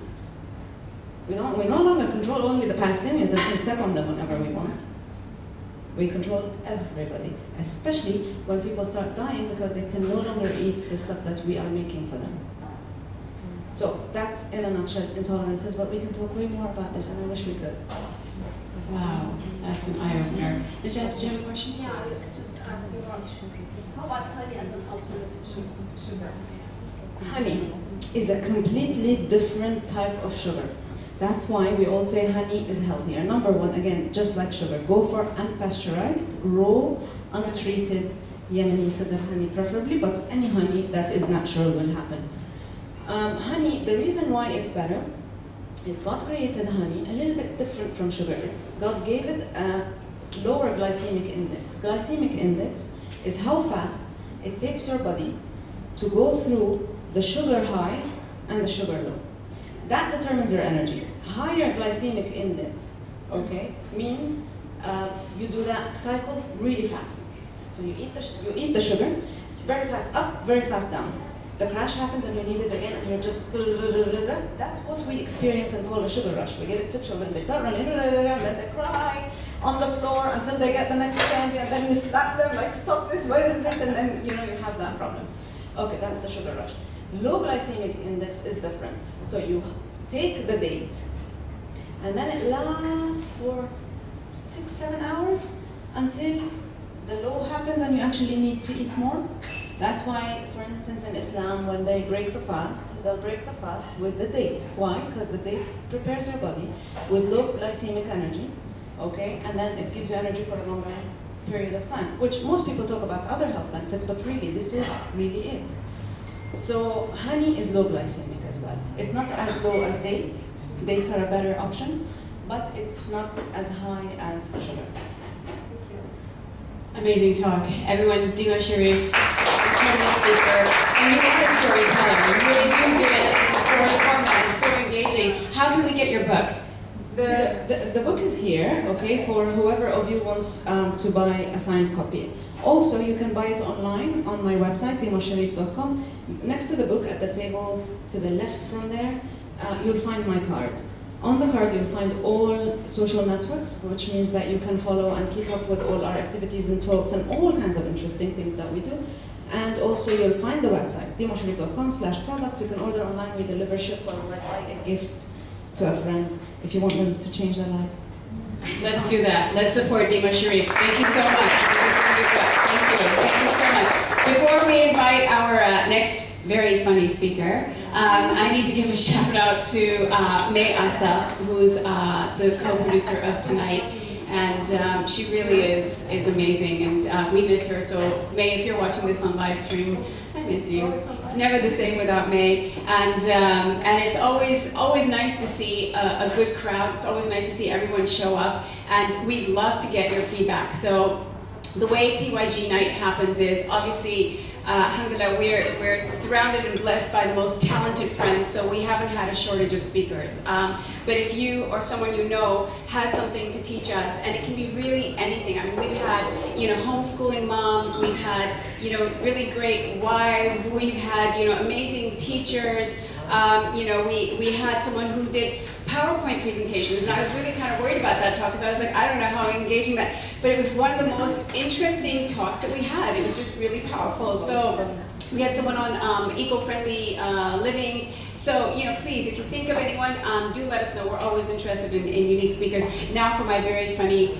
we no longer control only the Palestinians and can step on them whenever we want. We control everybody, especially when people start dying because they can no longer eat the stuff that we are making for them. So that's in a nutshell intolerances, but we can talk way more about this, and I wish we could.
Wow, that's an eye-opener. Nishat, did you have a question?
Yeah, I was just asking about how about honey as an alternative to sugar?
Honey is a completely different type of sugar. That's why we all say honey is healthier. Number one, again, just like sugar, go for unpasteurized, raw, untreated Yemeni Sadr honey preferably, but any honey that is natural will happen. Honey, the reason why it's better is God created honey a little bit different from sugar. God gave it a lower glycemic index. Glycemic index is how fast it takes your body to go through the sugar high and the sugar low. That determines your energy. Higher glycemic index, okay, means you do that cycle really fast. So you eat the sugar, very fast up, very fast down. The crash happens and you need it again, and you're just that's what we experience and call a sugar rush. We give it to children, they start running, and then they cry on the floor until they get the next candy, and then you slap them like, stop this, what is this? And then you have that problem. Okay, that's the sugar rush. Low glycemic index is different. So you take the date, and then it lasts for 6-7 hours until the low happens and you actually need to eat more. That's why, for instance, in Islam, when they break the fast, they'll break the fast with the date. Why? Because the date prepares your body with low glycemic energy, okay, and then it gives you energy for a longer period of time, which most people talk about other health benefits, but really, this is really it. So honey is low glycemic as well. It's not as low as dates. Dates are a better option, but it's not as high as sugar.
Amazing talk. Everyone, Dima Sharif, incredible speaker, and you are a storyteller. You really do it in story format. It's so engaging. How can we get your book?
The book is here, okay, for whoever of you wants to buy a signed copy. Also, you can buy it online on my website, dimasharif.com. Next to the book, at the table to the left from there, you'll find my card. On the card, you'll find all social networks, which means that you can follow and keep up with all our activities and talks and all kinds of interesting things that we do. And also, you'll find the website, dimasharif.com/products. You can order online, we deliver, ship, or like a gift to a friend if you want them to change their lives.
Let's do that. Let's support Dima Sharif. Thank you so much. Thank you. Thank you so much. Before we invite our next very funny speaker, I need to give a shout out to May Asaf, who's the co-producer of tonight. And she really is amazing, and we miss her. So May, if you're watching this on live stream, I miss you. It's never the same without May, and it's always nice to see a good crowd. It's always nice to see everyone show up, and we love to get your feedback. So the way TYG Night happens is obviously. Alhamdulillah, we're surrounded and blessed by the most talented friends, so we haven't had a shortage of speakers. But if you or someone you know has something to teach us, and it can be really anything. I mean, we've had, homeschooling moms, we've had, really great wives, we've had, amazing teachers. We had someone who did PowerPoint presentations, and I was really kind of worried about that talk because I was like, I don't know how engaging that, but it was one of the most interesting talks that we had. It was just really powerful. So we had someone on eco-friendly living. So, please, if you think of anyone, do let us know. We're always interested in unique speakers. Now for my very funny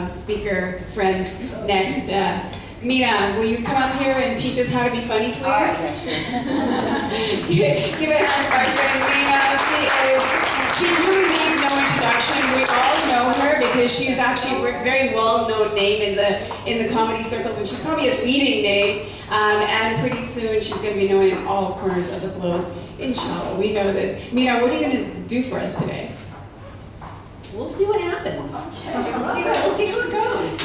speaker friend next. Mina, will you come up here and teach us how to be funny, please? Give a hand to our friend Mina. She really needs no introduction. We all know her because she's actually a very well-known name in the comedy circles, and she's probably a leading name. And pretty soon she's going to be known in all corners of the globe. Inshallah, we know this. Mina, what are you going to do for us today?
We'll see what happens. We'll see how it goes.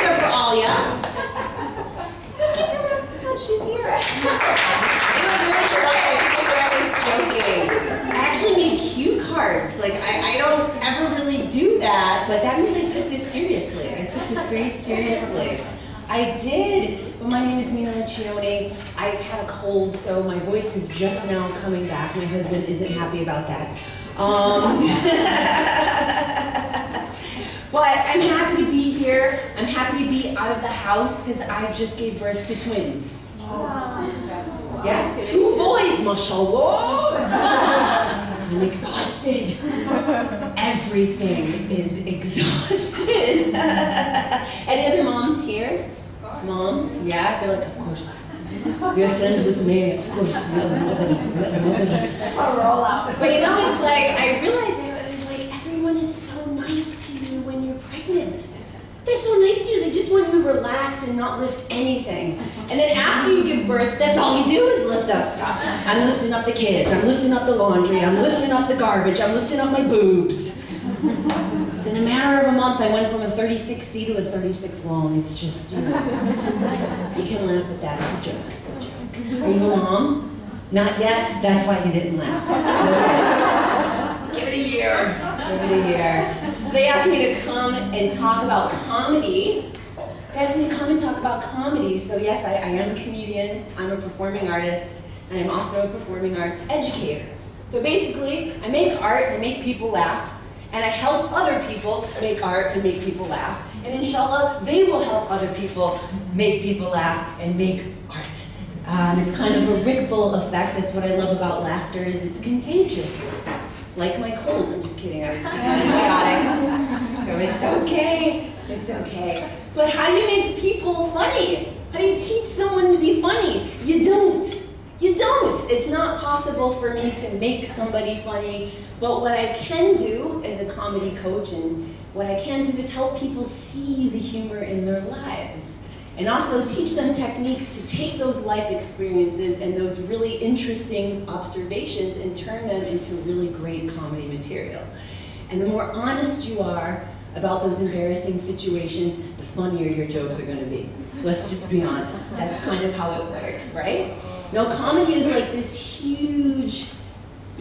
For Alia. She's here. It was really quiet. I was joking. I actually made cue cards. I don't ever really do that, but that means I took this seriously. I took this very seriously. I did, but my name is Mina Liccione. I had a cold, so my voice is just now coming back. My husband isn't happy about that. But I'm happy to be here. I'm happy to be out of the house because I just gave birth to twins. Yes, 2 boys, mashallah. I'm exhausted. Everything is exhausted. Any other moms here? Moms? Yeah, they're like, of course. You're friends with me, of course. We are mothers.
That's our rollout.
But it's like, I realized it was like, everyone is so nice to you when you're pregnant. They're so nice to you, they just want you to relax and not lift anything. And then after you give birth, that's all you do is lift up stuff. I'm lifting up the kids, I'm lifting up the laundry, I'm lifting up the garbage, I'm lifting up my boobs. In a matter of a month, I went from a 36C to a 36 long. It's just, you can laugh at that, it's a joke, it's a joke. Are you a mom? Not yet? That's why you didn't laugh. Give it a year. Give it a year. So they asked me to come and talk about comedy. They asked me to come and talk about comedy. So yes, I am a comedian, I'm a performing artist, and I'm also a performing arts educator. So basically, I make art and make people laugh, and I help other people make art and make people laugh. And inshallah, they will help other people make people laugh and make art. It's kind of a ripple effect. That's what I love about laughter, is it's contagious. Like my cold. I'm just kidding, I was taking antibiotics. So it's okay, it's okay. But how do you make people funny? How do you teach someone to be funny? You don't. You don't. It's not possible for me to make somebody funny. But what I can do as a comedy coach, and what I can do is help people see the humor in their lives. And also teach them techniques to take those life experiences and those really interesting observations and turn them into really great comedy material. And the more honest you are about those embarrassing situations, the funnier your jokes are going to be. Let's just be honest. That's kind of how it works, right? No, comedy is like this huge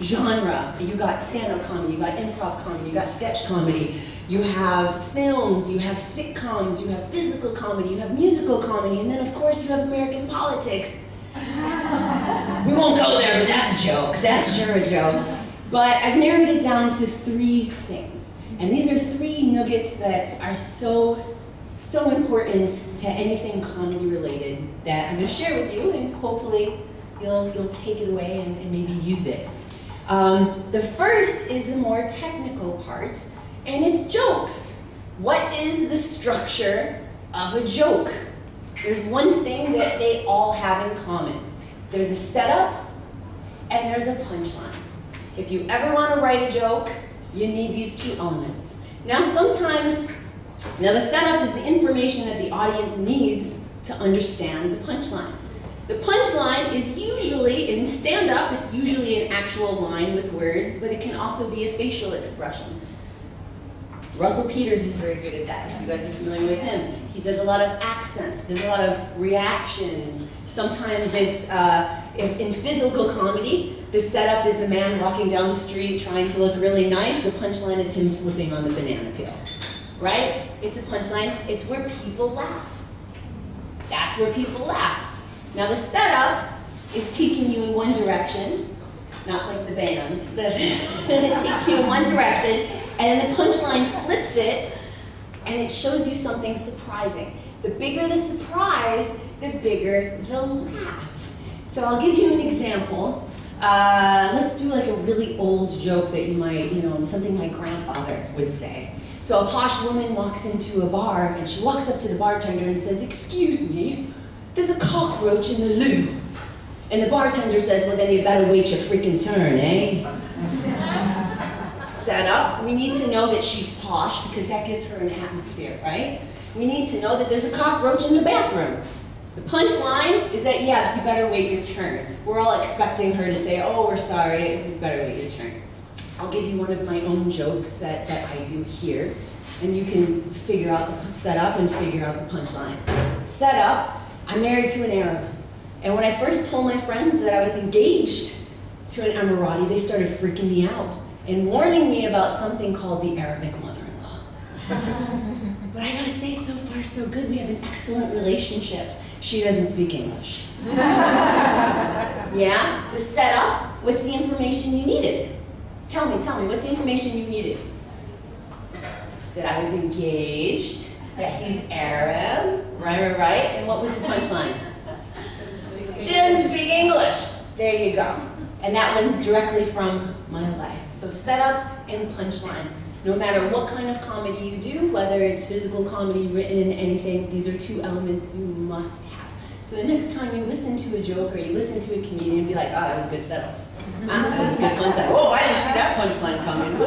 genre. You got stand-up comedy, you got improv comedy, you got sketch comedy, you have films, you have sitcoms, you have physical comedy, you have musical comedy, and then of course you have American politics. We won't go there, but that's a joke. That's sure a joke. But I've narrowed it down to 3 things. And these are 3 nuggets that are so important to anything comedy related that I'm going to share with you, and hopefully you'll take it away and maybe use it. The first is the more technical part, and it's jokes. What is the structure of a joke? There's one thing that they all have in common. There's a setup and there's a punchline. If you ever want to write a joke, you need these two elements. Now the setup is the information that the audience needs to understand the punchline. The punchline is usually, in stand-up, it's usually an actual line with words, but it can also be a facial expression. Russell Peters is very good at that, if you guys are familiar with him. He does a lot of accents, does a lot of reactions. Sometimes it's, in physical comedy, the setup is the man walking down the street trying to look really nice. The punchline is him slipping on the banana peel, right? It's a punchline, it's where people laugh. That's where people laugh. Now the setup is taking you in one direction, not like the band, it takes you in one direction, and then the punchline flips it, and it shows you something surprising. The bigger the surprise, the bigger the laugh. So I'll give you an example. Let's do like a really old joke that you might, something my grandfather would say. So a posh woman walks into a bar, and she walks up to the bartender and says, "Excuse me, there's a cockroach in the loo." And the bartender says, "Well, then you better wait your freaking turn, eh?" Set up. We need to know that she's posh because that gives her an atmosphere, right? We need to know that there's a cockroach in the bathroom. The punchline is that, yeah, you better wait your turn. We're all expecting her to say, "Oh, we're sorry, you better wait your turn." I'll give you one of my own jokes that I do here, and you can figure out the setup and figure out the punchline. Setup, I'm married to an Arab. And when I first told my friends that I was engaged to an Emirati, they started freaking me out and warning me about something called the Arabic mother-in-law. But I gotta say, so far so good. We have an excellent relationship. She doesn't speak English. Yeah? The setup, what's the information you needed? Tell me, what's the information you needed? That I was engaged, that he's Arab, right? And what was the punchline? She doesn't speak English. There you go. And that one's directly from my life. So setup and punchline. No matter what kind of comedy you do, whether it's physical comedy, written, anything, these are two elements you must have. So the next time you listen to a joke or you listen to a comedian, be like, "Oh, that was a good setup. That was a good punchline. Oh, I didn't see that punchline coming."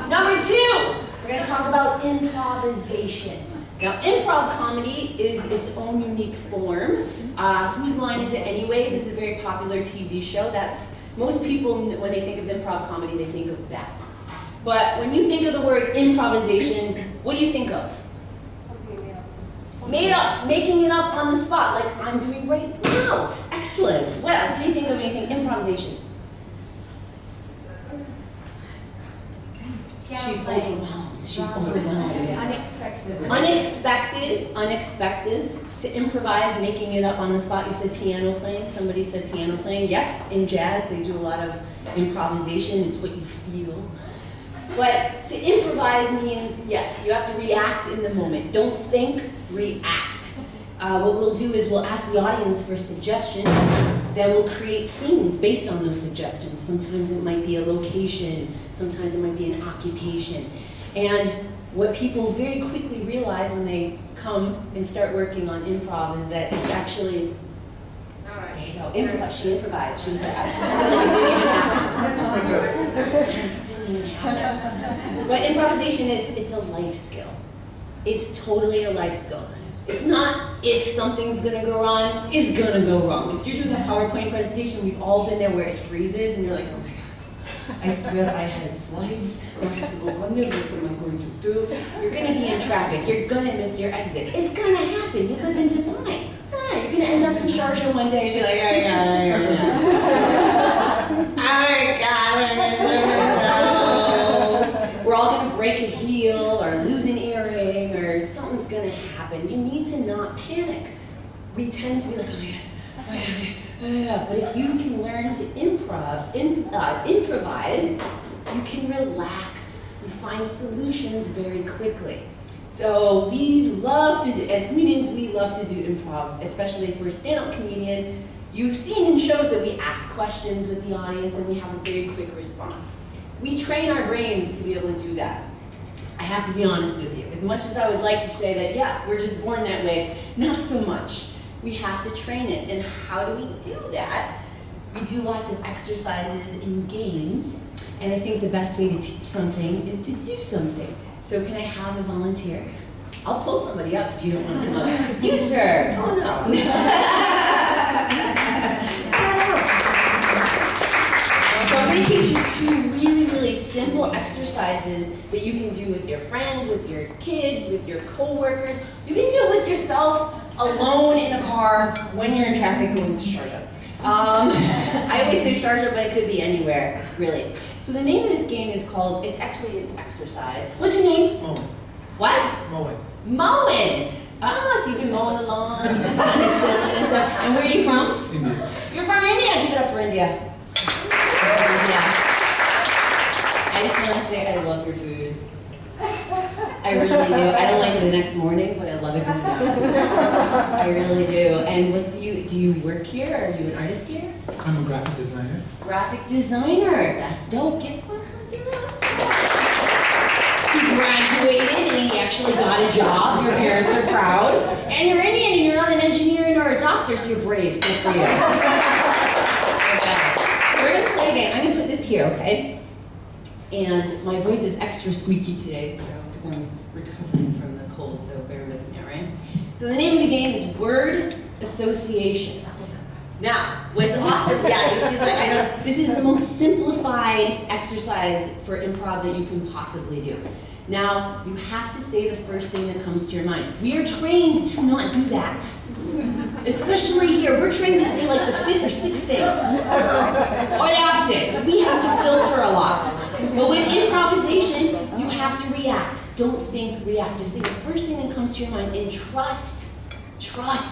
Number two, we're going to talk about improvisation. Now, improv comedy is its own unique form. Whose Line Is It Anyways is a very popular TV show. Most people, when they think of improv comedy, they think of that. But when you think of the word improvisation, what do you think of? Made up, making it up on the spot, like I'm doing right now. Excellent. What else? What do you think of when you think improvisation? She's overwhelmed. Unexpected. To improvise, making it up on the spot. You said piano playing. Somebody said piano playing. Yes, in jazz they do a lot of improvisation. It's what you feel. But to improvise means, yes, you have to react in the moment. Don't think, react. What we'll do is we'll ask the audience for suggestions, then we'll create scenes based on those suggestions. Sometimes it might be a location, sometimes it might be an occupation. And what people very quickly realize when they come and start working on improv is that it's actually, there you go, improvise. She improvised. She was like, it didn't even happen. But improvisation, it's a life skill. It's totally a life skill. It's not if something's gonna go wrong, it's gonna go wrong. If you're doing a PowerPoint presentation, we've all been there where it freezes and you're like, "Oh my God, I swear I had slides, or I have to go wonder what am I going to do?" You're gonna be in traffic, you're gonna miss your exit. It's gonna happen, you live in Dubai. You're gonna end up in Sharjah one day and be like, we're all gonna break a heel or lose an earring or something's gonna happen. You need to not panic. We tend to be like, "Oh my God. But if you can learn to improvise, you can relax, you find solutions very quickly. So we love to, as comedians, we love to do improv, especially if we're a stand-up comedian. You've seen in shows that we ask questions with the audience and we have a very quick response. We train our brains to be able to do that. I have to be honest with you. As much as I would like to say that, yeah, we're just born that way, not so much. We have to train it. And how do we do that? We do lots of exercises and games. And I think the best way to teach something is to do something. So can I have a volunteer? I'll pull somebody up if you don't want to come up. You, sir, come on up. So I'm going to teach you two really, really simple exercises that you can do with your friends, with your kids, with your coworkers. You can do it with yourself, alone in a car, when you're in traffic going to Sharjah. I always say Sharjah, but it could be anywhere, really. So the name of this game is called, it's actually an exercise. What's your name?
Moen.
What?
Moen.
Moen. Ah, so you've been mowing the lawn, just kind of chilling and stuff. And where are you from?
India.
You're from India. Give it up for India. I just want to say I love your food. I really do. I don't like it the next morning, but I love it coming out. I really do. And what do you work here? Are you an artist here?
I'm a graphic designer.
Graphic designer. That's dope. Give it up. He graduated and he actually got a job. Your parents are proud. And you're Indian and you're not an engineer nor a doctor, so you're brave. Good for you. Okay. We're going to play a game. I'm going to put this here, okay? And my voice is extra squeaky today, so because I'm recovering from the cold, so bear with me, all right? So the name of the game is word association. Now, what's awesome, it's just like, I know, this is the most simplified exercise for improv that you can possibly do. Now, you have to say the first thing that comes to your mind. We are trained to not do that. Especially here, we're trained to say like the fifth or sixth thing. Or the opposite. We have to filter a lot. But with improvisation, you have to react. Don't think, react. Just say the first thing that comes to your mind and trust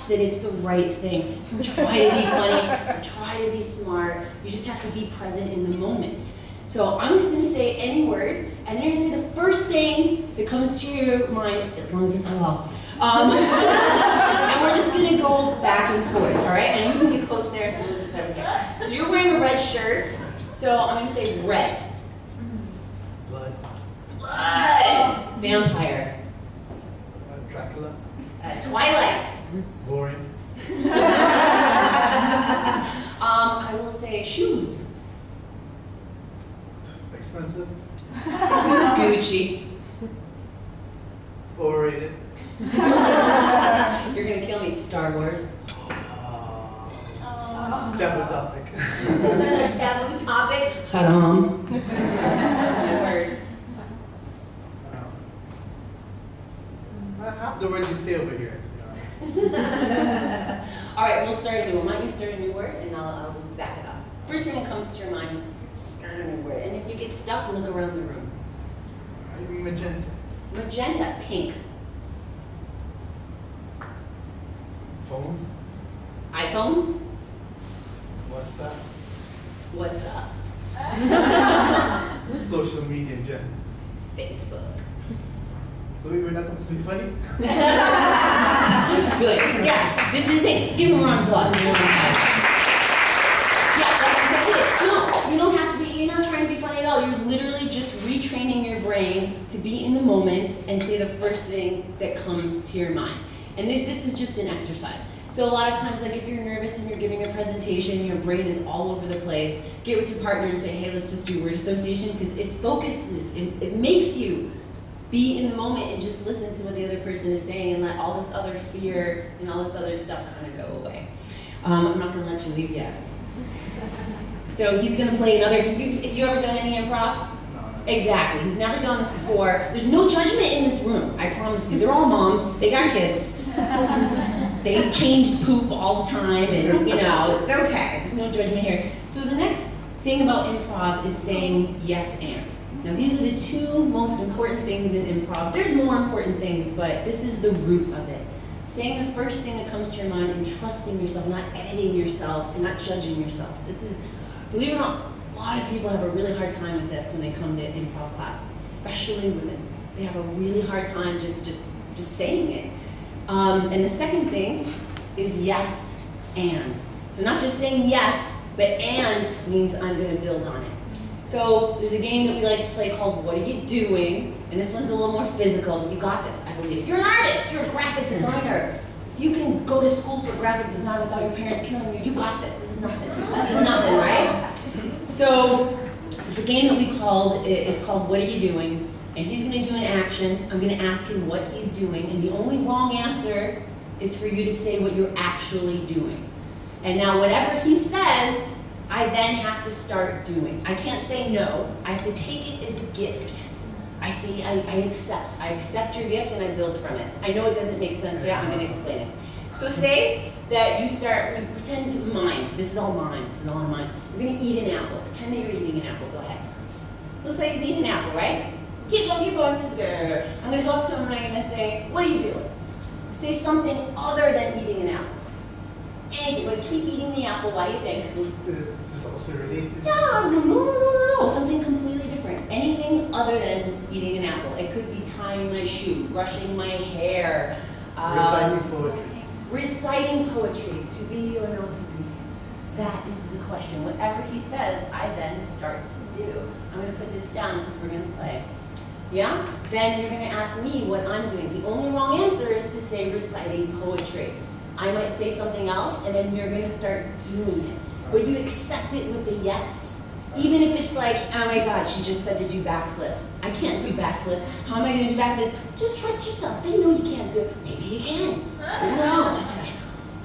that it's the right thing. You try to be funny, you try to be smart, you just have to be present in the moment. So I'm just going to say any word, and then you're going to say the first thing that comes to your mind, as long as it's halal. And we're just going to go back and forth, all right? And you can get close there so we'll just everything. So you're wearing a red shirt, so I'm going to say red.
Blood.
Blood. Vampire.
Dracula.
Twilight.
Boring.
I will say shoes.
Expensive.
Gucci.
Overrated.
You're gonna kill me, Star Wars.
Taboo topic.
Taboo topic. Haram. My word.
Half the words you say over here, to be honest.
All right, we'll start a new one. Why don't you start a new word, and I'll back it up. First thing that comes to your mind, just start a new word. And if you get stuck, look around the room.
Magenta.
Magenta, pink.
Phones.
iPhones.
WhatsApp.
What's up?
Social media in general.
Facebook.
Believe we're not supposed to be funny?
Good. Yeah, this is the thing. Give them a round of applause. Yeah, that's it. No, you don't have to be, you're not trying to be funny at all. You're literally just retraining your brain to be in the moment and say the first thing that comes to your mind. And this is just an exercise. So a lot of times, like if you're nervous and you're giving a presentation, your brain is all over the place, get with your partner and say, hey, let's just do word association, because it focuses, it makes you be in the moment and just listen to what the other person is saying and let all this other fear and all this other stuff kind of go away. I'm not going to let you leave yet. So he's going to play another, if you ever done any improv?
No.
Exactly, he's never done this before. There's no judgment in this room, I promise you. They're all moms, they got kids. They change poop all the time and, it's okay. There's no judgment here. So the next thing about improv is saying yes and. Now these are the two most important things in improv. There's more important things, but this is the root of it. Saying the first thing that comes to your mind and trusting yourself, not editing yourself and not judging yourself. This is, believe it or not, a lot of people have a really hard time with this when they come to improv class, especially women. They have a really hard time just saying it. And the second thing is yes and. So not just saying yes, but and means I'm gonna build on it. So there's a game that we like to play called What Are You Doing? And this one's a little more physical. You got this, I believe. You're an artist, you're a graphic designer. If you can go to school for graphic design without your parents killing you, you got this. This is nothing. This is nothing, right? So it's a game that we called, it's called What Are You Doing? And he's gonna do an action. I'm gonna ask him what he's doing. And the only wrong answer is for you to say what you're actually doing. And now whatever he says, I then have to start doing. I can't say no. I have to take it as a gift. I say, I accept. I accept your gift and I build from it. I know it doesn't make sense yet, I'm gonna explain it. So say that you start, we pretend mine. This is all mine, this is all mine. You're gonna eat an apple. Pretend that you're eating an apple, go ahead. Looks like he's eating an apple, right? Keep going, just go. I'm gonna go up to him and I'm gonna say, what are you doing? Say something other than eating an apple. Anything, but keep eating the apple, why do you think?
It's just also related.
Yeah, no, something completely different. Anything other than eating an apple. It could be tying my shoe, brushing my hair.
Reciting poetry.
Reciting poetry, to be or not to be. That is the question. Whatever he says, I then start to do. I'm gonna put this down because we're gonna play. Yeah? Then you're gonna ask me what I'm doing. The only wrong answer is to say reciting poetry. I might say something else, and then you're gonna start doing it. But you accept it with a yes. Even if it's like, oh my God, she just said to do backflips. I can't do backflips. How am I gonna do backflips? Just trust yourself. They know you can't do it. Maybe you can. Who knows? Just like,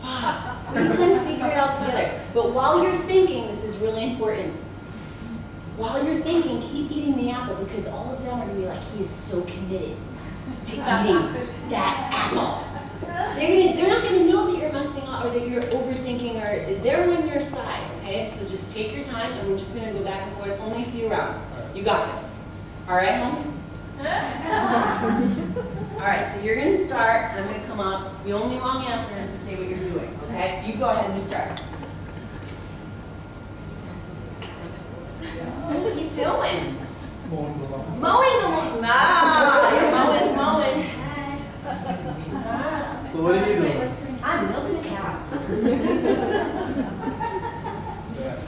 wow. You kind of figure it out together. But while you're thinking, this is really important. While you're thinking, keep eating the apple because all of them are gonna be like, he is so committed to eating that apple. They're not going to know that you're messing up or that you're overthinking or they're on your side, okay? So just take your time and we're just going to go back and forth only a few rounds. You got this. All right, homie? All right, so you're going to start. I'm going to come up. The only wrong answer is to say what you're doing, okay? So you go ahead and just start. What are you doing?
Mowing the lawn.
Mowing the lawn. Nah, you're mowing.
So what are you doing?
I'm milking the cow.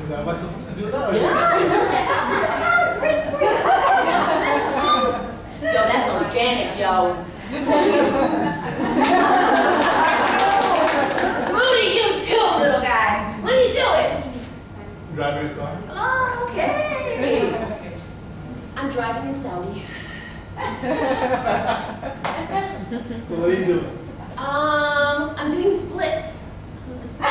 Is that what's supposed to do that?
Yeah, it's great for you. Yo, that's organic, yo. Rudy, you too, little guy. What are you doing?
Driving a car?
Oh, okay. I'm driving in Saudi.
So what are you doing?
I'm doing splits. You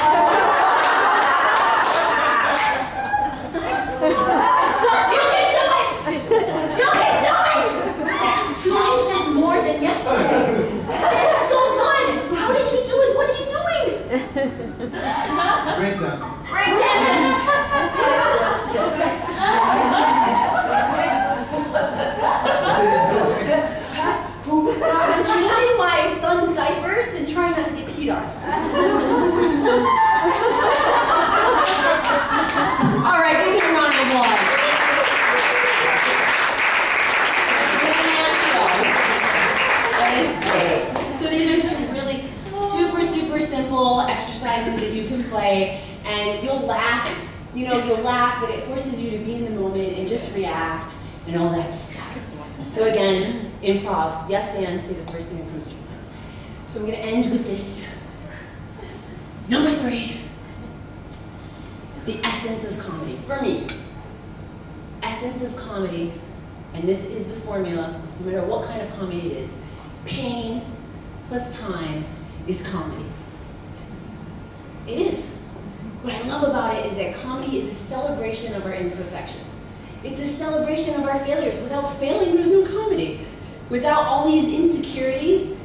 can do it! You can do it! That's 2 inches more than yesterday. That's so good! How did you do it? What are you doing?
Breakdance.
I'm changing my son's diapers and trying not to get peed on. All right, give him a round of applause. That is great. So these are two really super simple exercises that you can play, and you'll laugh. You'll laugh, but it forces you to be in the moment and just react and all that stuff. So again, improv. Yes, and say the first thing that comes to your mind. So I'm going to end with this. Number 3. The essence of comedy. For me, essence of comedy, and this is the formula, no matter what kind of comedy it is, pain plus time is comedy. It is. What I love about it is that comedy is a celebration of our imperfections. It's a celebration of our failures. Without failing, there's no comedy. Without all these insecurities,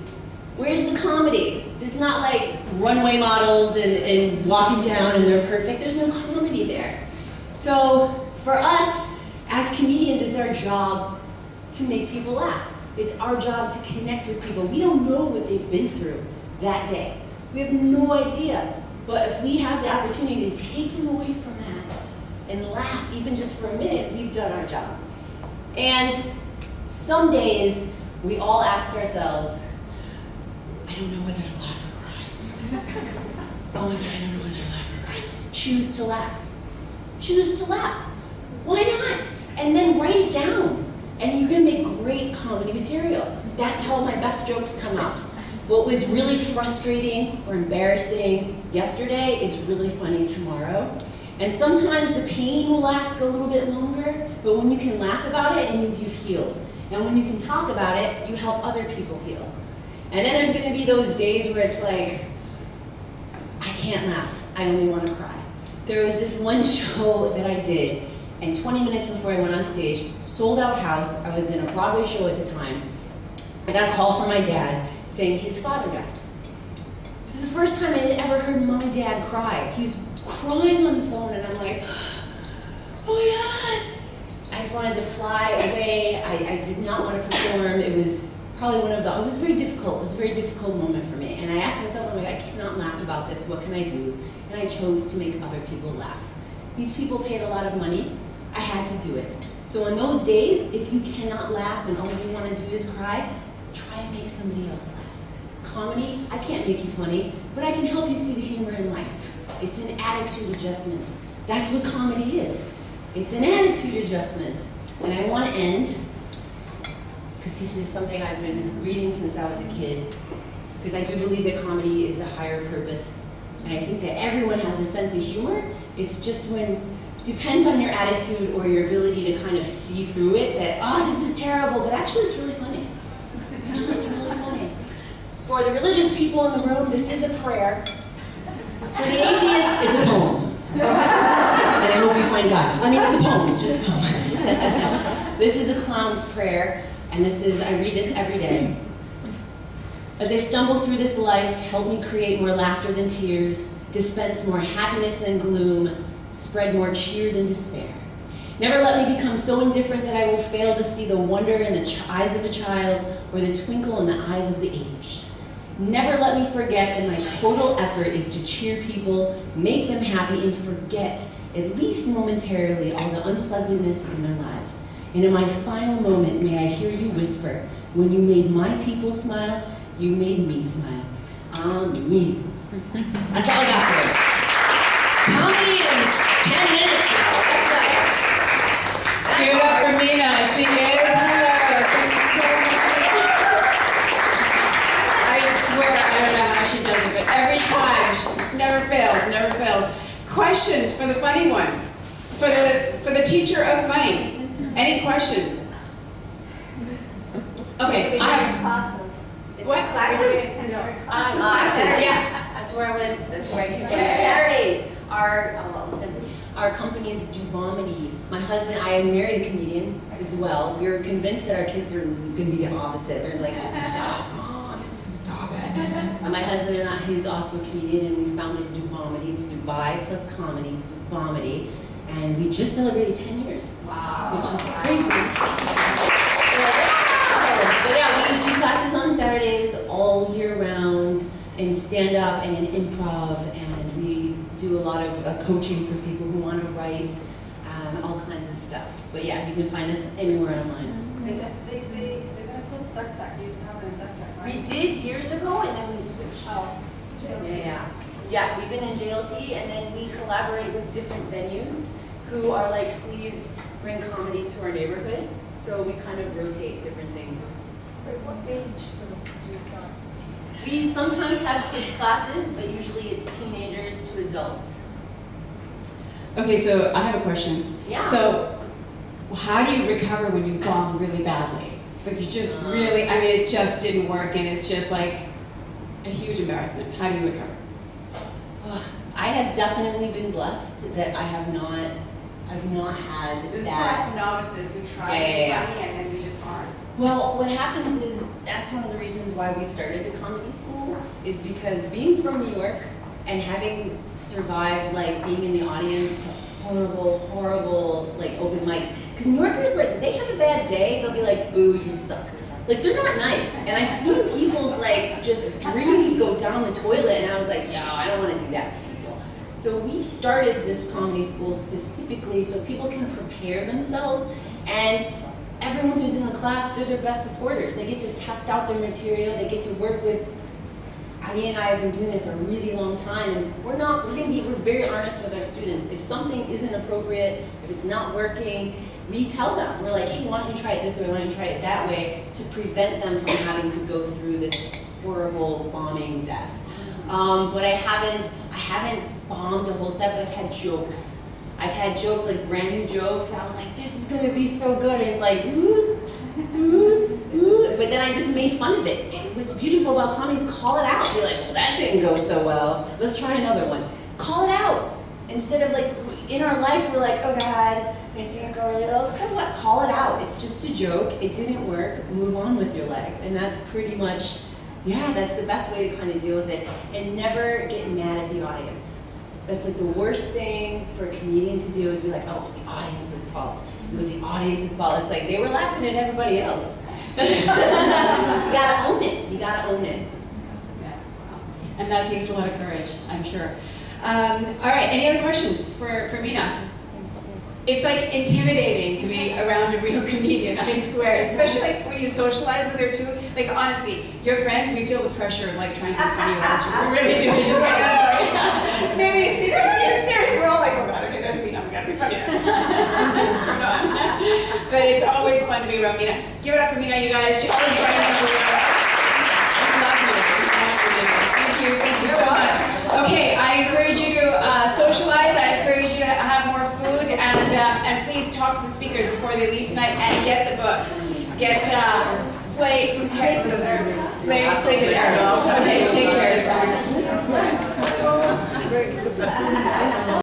where's the comedy? It's not like runway models and walking down and they're perfect. There's no comedy there. So for us, as comedians, it's our job to make people laugh. It's our job to connect with people. We don't know what they've been through that day. We have no idea. But if we have the opportunity to take them away from that and laugh, even just for a minute, we've done our job. And some days, we all ask ourselves, I don't know whether to laugh or cry. Oh my God, I don't know whether to laugh or cry. choose to laugh. Choose to laugh. Why not? And then write it down. And you can make great comedy material. That's how my best jokes come out. What was really frustrating or embarrassing yesterday is really funny tomorrow. And sometimes the pain will last a little bit longer, but when you can laugh about it, it means you've healed. And when you can talk about it, you help other people heal. And then there's gonna be those days where it's like, I can't laugh, I only wanna cry. There was this one show that I did, and 20 minutes before I went on stage, sold out house, I was in a Broadway show at the time, I got a call from my dad saying his father died. This is the first time I had ever heard my dad cry. He was crying on the phone, and I'm like, oh my God. I just wanted to fly away. I did not want to perform. It was probably it was very difficult. It was a very difficult moment for me. And I asked myself, I'm like, I cannot laugh about this. What can I do? And I chose to make other people laugh. These people paid a lot of money. I had to do it. So on those days, if you cannot laugh and all you want to do is cry, try and make somebody else laugh. Comedy, I can't make you funny, but I can help you see the humor in life. It's an attitude adjustment. That's what comedy is. It's an attitude adjustment. And I want to end, because this is something I've been reading since I was a kid, because I do believe that comedy is a higher purpose. And I think that everyone has a sense of humor. It's just depends on your attitude or your ability to kind of see through it that, oh, this is terrible, but actually it's really funny. Actually, it's really funny. For the religious people in the room, this is a prayer. For the atheists, it's a poem. And I hope you find God. I mean, it's a poem, it's just a poem. This is a clown's prayer, and I read this every day. As I stumble through this life, help me create more laughter than tears, dispense more happiness than gloom, spread more cheer than despair. Never let me become so indifferent that I will fail to see the wonder in the eyes of a child or the twinkle in the eyes of the aged. Never let me forget that my total effort is to cheer people, make them happy, and forget, at least momentarily, all the unpleasantness in their lives. And in my final moment, may I hear you whisper, when you made my people smile, you made me smile. Amen. That's all I got for you. Comedy in 10 minutes now. That's right.
Give it up for Mina. She is here. Thank you so much. I swear, I don't know how she does it, but every time, she never fails. Questions for the funny one? For the teacher of funny? Any questions? Okay, I have
Classes.
what classes?
Classes, yeah. That's where I came from. Saturdays. Our companies do comedy. My husband, I married a comedian as well. We were convinced that our kids are going to be the opposite. They're like, stop it. And my husband and I, he's also a comedian, and we founded Dubomedy. It's Dubai plus comedy, Dubomedy. And we just celebrated 10 years. Wow. Which is crazy. But yeah, we do classes on Saturdays all year round in stand-up and in improv, and we do a lot of coaching for people who want to write, all kinds of stuff. But yeah, you can find us anywhere online.
They're gonna close Duck Duck. You used to have it in Duck Duck, right?
We did years ago, and then we switched.
Oh.
Yeah, we've been in JLT, and then we collaborate with different venues who are like, please bring comedy to our neighborhood. So we kind of rotate different things.
So what age sort of do you start?
We sometimes have kids classes, but usually it's teenagers to adults.
Okay, so I have a question.
Yeah.
So, how do you recover when you bomb really badly? Like you just really, I mean, it just didn't work, and it's just like a huge embarrassment. How do you recover?
I have definitely been blessed that I've not had
This
that.
is novices who try
Yeah,
to be
yeah,
funny and then we just aren't.
Well, what happens is, that's one of the reasons why we started the comedy school, is because being from New York and having survived like being in the audience to horrible like open mics, because New Yorkers, like, they have a bad day, they'll be like, boo, you suck. Like, they're not nice. And I've seen people's like just dreams go down the toilet, and I was like, yo, I don't want to do that to people. So we started this comedy school specifically so people can prepare themselves, and everyone who's in the class, they're their best supporters. They get to test out their material, they get to work with Abby and I have been doing this a really long time, and we're very honest with our students. If something isn't appropriate, if it's not working, we tell them. We're like, hey, why don't you try it this way, why don't you try it that way, to prevent them from having to go through this horrible bombing death. But I haven't bombed a whole set, but I've had jokes. I've had jokes, like brand new jokes, and I was like, this is gonna be so good, and it's like, ooh, ooh, ooh. But then I just made fun of it. And what's beautiful about comedy is call it out. Be like, well, that didn't go so well. Let's try another one. Call it out. Instead of like, in our life, we're like, oh God, it didn't go really well. So what? Call it out. It's just a joke. It didn't work. Move on with your life. And that's pretty much, yeah, that's the best way to kind of deal with it. And never get mad at the audience. That's like the worst thing for a comedian to do is be like, oh, it's the audience's fault. It was the audience's fault. It's like they were laughing at everybody else. You gotta own it. You gotta own it.
Yeah. And that takes a lot of courage, I'm sure. All right, any other questions for Mina? It's like intimidating to be around a real comedian, I swear. Especially like when you socialize with her too. Like honestly, your friends, we feel the pressure of like trying to be funny about you. We really do. It's just like, oh, maybe a secret team series. We're all like, oh God, okay, there's Mina, we gotta be funny. Turn on. But it's always fun to be around Mina. Give it up for Mina, you guys. She always brightens up the world. Thank you so much. Okay, I encourage you to socialize. I encourage you to have more food, and please talk to the speakers before they leave tonight, and get the book. Get play to the Okay, take care.